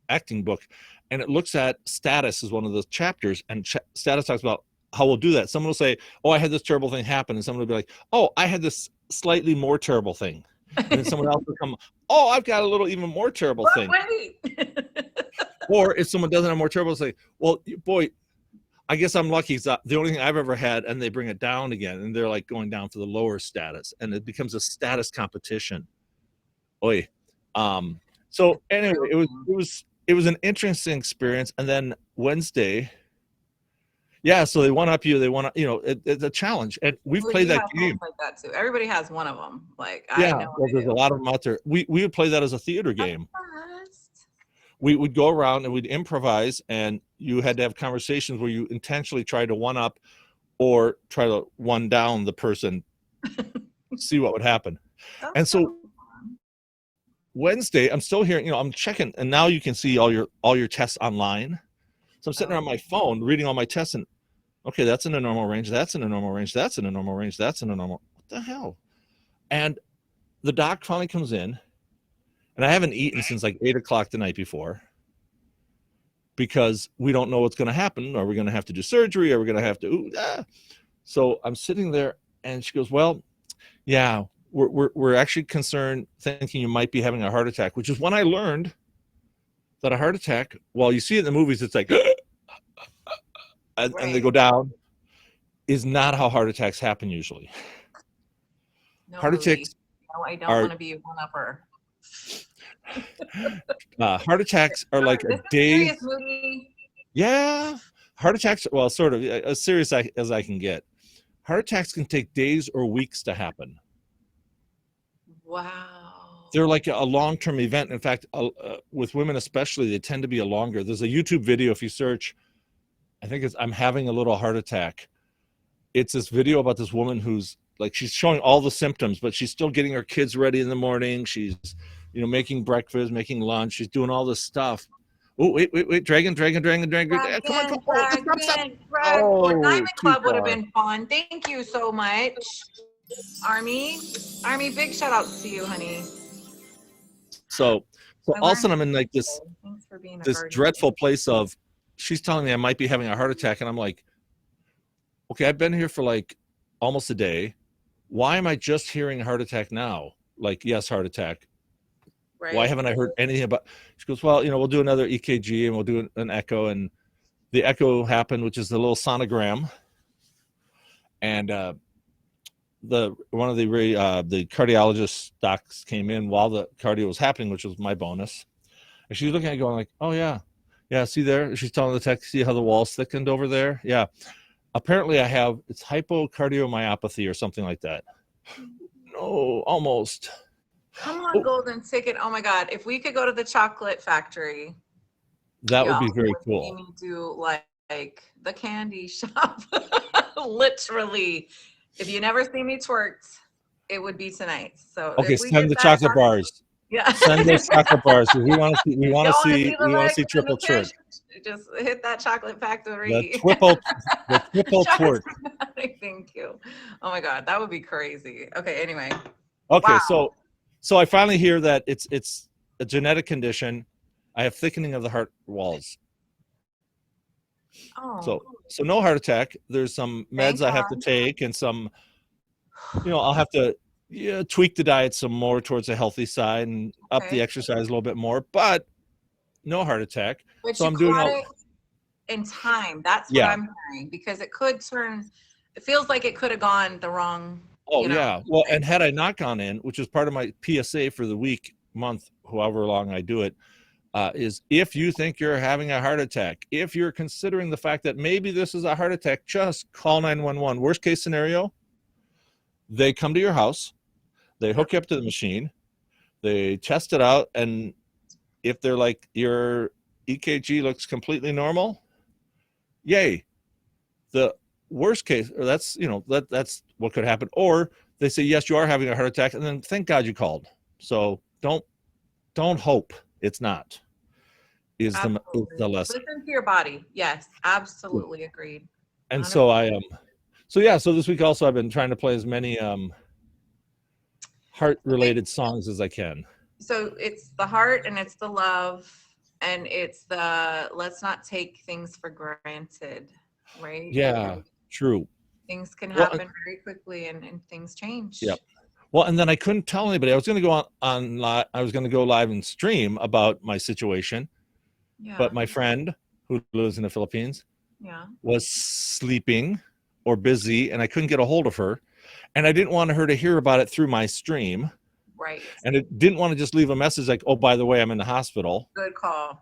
acting book, and it looks at status as one of the chapters, and status talks about how we'll do that. Someone will say, oh, I had this terrible thing happen. And someone will be like, oh, I had this slightly more terrible thing. And then someone else will come, oh, I've got a little even more terrible thing. Wait. Or if someone doesn't have more terrible, say, well, boy, I guess I'm lucky. It's the only thing I've ever had. And they bring it down again. And they're like going down for the lower status. And it becomes a status competition. Oy. So anyway, it was an interesting experience. And then Wednesday, yeah, so they one up you. They want to, it's a challenge, and we've played that game like that too. Everybody has one of them. Like, yeah, I know there's a lot of them out there. We would play that as a theater game. We would go around and we'd improvise, and you had to have conversations where you intentionally try to one up or try to one down the person, see what would happen. And so Wednesday, I'm still here. I'm checking, and now you can see all your tests online. So I'm sitting there on my phone reading all my tests, and okay, that's in a normal range. That's in a normal range. That's in a normal range. That's in a normal. What the hell? And the doc finally comes in, and I haven't eaten since like 8 o'clock the night before. because we don't know what's going to happen. Are we going to have to do surgery? Are we going to have to? Ooh, ah. So I'm sitting there, and she goes, "Well, yeah, we're actually concerned, thinking you might be having a heart attack," which is when I learned that a heart attack, well, you see it in the movies, it's like, and they go down, is not how heart attacks happen usually. No Heart movie. attacks No, I don't are- want to be one upper. Heart attacks are like This a is day. serious movie. Yeah, heart attacks, well, sort of as serious as I can get. Heart attacks can take days or weeks to happen. Wow. They're like a long-term event. In fact, with women especially, they tend to be a longer. There's a YouTube video, if you search, I think it's "I'm having a little heart attack." It's this video about this woman who's like, she's showing all the symptoms, but she's still getting her kids ready in the morning. She's, making breakfast, making lunch. She's doing all this stuff. Oh, wait, dragon. Come on. Oh, Diamond too Club would have far. been fun. Thank you so much. Army, big shout out to you, honey. So I all of a sudden learned I'm in like this Thanks for being a this guardian. dreadful place of, she's telling me I might be having a heart attack, and I'm like, okay, I've been here for like almost a day. Why am I just hearing heart attack now? Like, yes, heart attack. Right. Why haven't I heard anything about? She goes, well, we'll do another EKG and we'll do an echo, and the echo happened, which is the little sonogram, and one of the cardiologist docs came in while the cardio was happening, which was my bonus, and she's looking at it going like, oh yeah, see there, she's telling the tech, see how the wall's thickened over there? Yeah, apparently it's hypocardiomyopathy or something like that. No, almost. Come on, golden ticket. Oh my God. If we could go to the chocolate factory. That would be very would cool. Amy do like the candy shop. Literally. If you never see me twerked, it would be tonight. So Okay, if we send get the that chocolate bars. Yeah. Send those chocolate bars. We want to Y'all see. the We want to legs see and triple the twerk. fish? Just hit that chocolate factory. The triple twerk. Thank you. Oh my God, that would be crazy. Okay, anyway. Okay, Wow. so I finally hear that it's a genetic condition. I have thickening of the heart walls. Oh. So no heart attack. There's some meds Thank I have to take, and some, I'll have to tweak the diet some more towards a healthy side and up the Okay. exercise a little bit more, but no heart attack. But So you I'm doing caught all. it in time. That's what Yeah. I'm hearing, because it could turn. It feels like it could have gone the wrong. Oh yeah. Well, and had I not gone in, which is part of my PSA for the week, month, however long I do it, is if you think you're having a heart attack, if you're considering the fact that maybe this is a heart attack, just call 911. Worst case scenario, they come to your house, they hook you up to the machine, they test it out, and if they're like, your EKG looks completely normal, yay. The worst case, or that's that's what could happen, or they say yes, you are having a heart attack, and then thank God you called. So don't hope it's not, is the lesson. Listen to your body. Yes, absolutely agreed. And so so this week also I've been trying to play as many heart related songs as I can. So it's the heart, and it's the love, and it's the let's not take things for granted, right? Yeah, true. Things can happen very quickly, and things change. Yep. Well, and then I couldn't tell anybody. I was going to go on live. I was going to go live and stream about my situation, Yeah. but my friend who lives in the Philippines Yeah. was sleeping or busy, and I couldn't get a hold of her, and I didn't want her to hear about it through my stream, Right. and I didn't want to just leave a message like, "Oh, by the way, I'm in the hospital." Good call.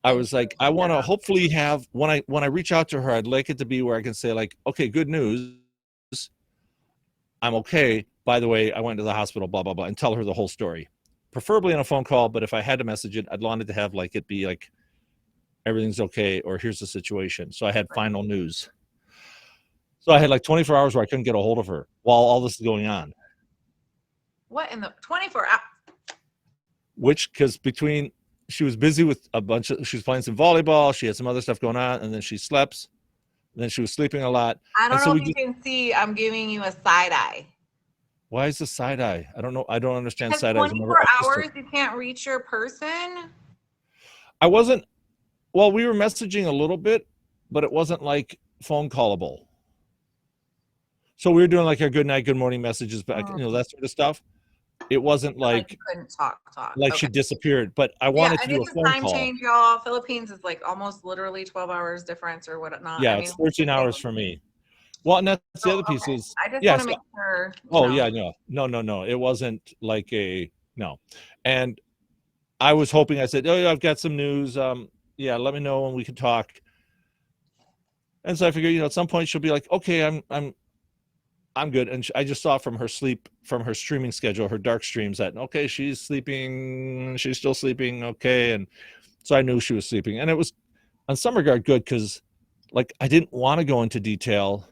I was like, I want to hopefully have, when I reach out to her, I'd like it to be where I can say like, okay, good news, I'm okay. By the way, I went to the hospital, blah, blah, blah, and tell her the whole story. Preferably on a phone call, but if I had to message it, I'd want it to have like, it be like, everything's okay, or here's the situation. So I had final news. So I had like 24 hours where I couldn't get a hold of her while all this is going on. What in the 24 hours? Which, because she was busy with she was playing some volleyball, she had some other stuff going on, and then she slept, and then she was sleeping a lot. I don't know if you can see, I'm giving you a side eye. Why is the side eye? I don't know. I don't understand Because side eyes. 24 hours, you can't reach your person. I wasn't Well, we were messaging a little bit, but it wasn't like phone callable. So we were doing like our good night, good morning messages back, you know, that sort of stuff. It wasn't Like you like couldn't talk. she Okay. disappeared, but I Yeah, wanted to and do a it's a phone time call. change, y'all. Philippines is like almost literally 12 hours difference or whatnot. Yeah, I mean, it's 13 hours for me. Well, and that's the other piece okay. is, I just yeah, want to so- make sure. oh yeah, no. It wasn't like no. And I was hoping, I said, oh yeah, I've got some news. Yeah, let me know when we can talk. And so I figured, you know, at some point she'll be like, okay, I'm good. And I just saw from her streaming schedule, her dark streams that, okay, she's sleeping, she's still sleeping. Okay. And so I knew she was sleeping, and it was in some regard good. Cause like, I didn't want to go into detail.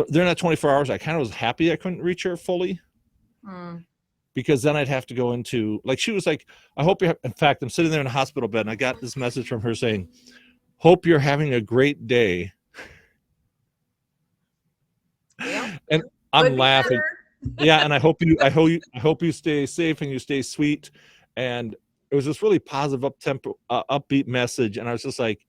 They're not 24 hours. I kind of was happy I couldn't reach her fully, because then I'd have to go into, like, she was like, I hope you're, in fact, I'm sitting there in a hospital bed and I got this message from her saying, hope you're having a great day. Yeah. And I'm Could be laughing. better. Yeah. And I hope you stay safe and you stay sweet. And it was this really positive upbeat message. And I was just like,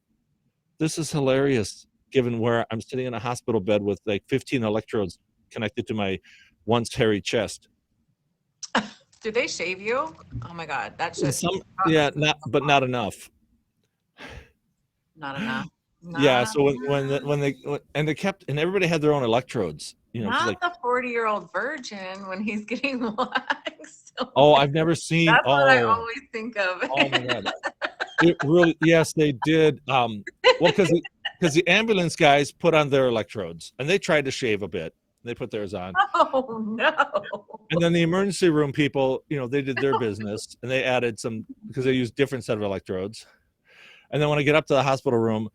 this is hilarious, given where I'm sitting in a hospital bed with like 15 electrodes connected to my once hairy chest. Do they shave you? Oh my God, that And shit. yeah, not enough. Not enough. Yeah, so when they kept, and everybody had their own electrodes, you know, 'cause, Not like, the 40-year-old virgin when he's getting waxed. oh, I've never seen. That's what I Oh, always think of. oh my God, it really, yes, they did. Well, because the ambulance guys put on their electrodes, and they tried to shave a bit. They put theirs on, Oh no. and then the emergency room people, you know, they did their business, and they added some, because they used different set of electrodes. And then when I get up to the hospital room,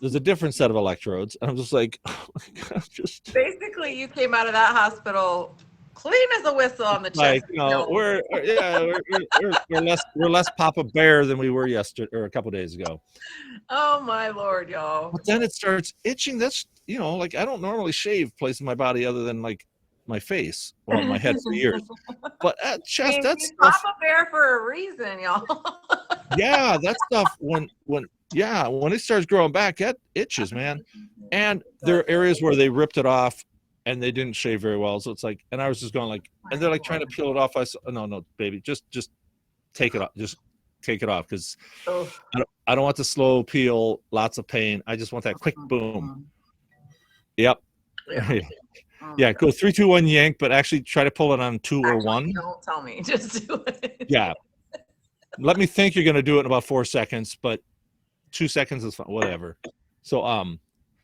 there's a different set of electrodes, and I'm just like, oh my God, just Basically, you came out of that hospital clean as a whistle on the chest. like, you know, we're less Papa Bear than we were yesterday or a couple days ago. Oh my Lord, y'all. But then it starts itching. That's, you know, like, I don't normally shave places in my body other than like my face, well, my head for years. But at chest, that's He's Papa Bear for a reason, y'all. yeah, that stuff when it starts growing back, that itches, man. And there are areas where they ripped it off and they didn't shave very well. So it's like, and I was just going like, and they're like trying to peel it off. I said, no, baby, just take it off. Just take it off, because I don't want the slow peel, lots of pain. I just want that quick boom. Yep. Yeah, go 3, 2, 1 yank, but actually try to pull it on 2 or 1. Don't tell me, just do it. Yeah. Let me think you're going to do it in about 4 seconds, but 2 seconds is fine, whatever. So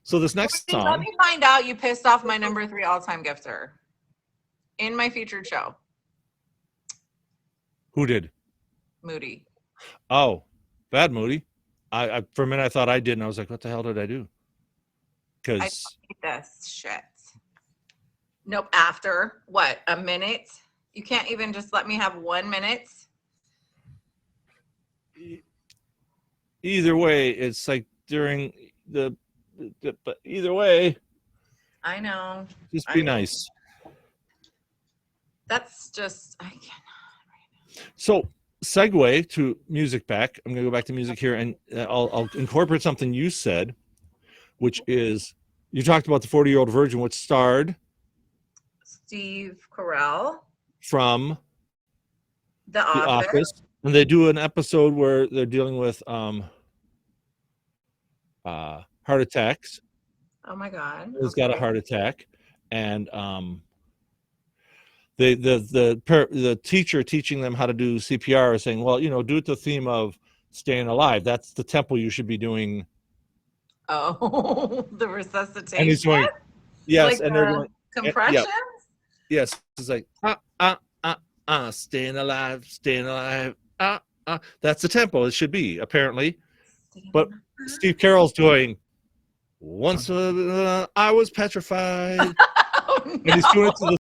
so this next Let song, me find out you pissed off my number 3 all-time gifter in my featured show. who did? Moody. Oh, bad Moody. I for a minute I thought I did, and I was like, what the hell did I do? I Because hate this shit. Nope. After what? A minute? You can't even just let me have 1 minute? either way, it's like during the but either way, I know. just I be know. nice. That's just, I cannot. So segue to music back. I'm going to go back to music here, and I'll incorporate something you said, which is, you talked about the 40-year-old virgin, which starred Steve Carell, from The The Office. Office, and they do an episode where they're dealing with heart attacks. Oh my God. He's got a heart attack, and the teacher teaching them how to do CPR is saying, well, you know, do it the theme of staying alive. That's the tempo you should be doing. Oh, the resuscitation. And he's going, yes, Like and they're the going, compressions? yes. It's like staying alive, That's the tempo it should be, apparently. But Steve Carell's doing, once I was petrified. Oh, And he's doing it to the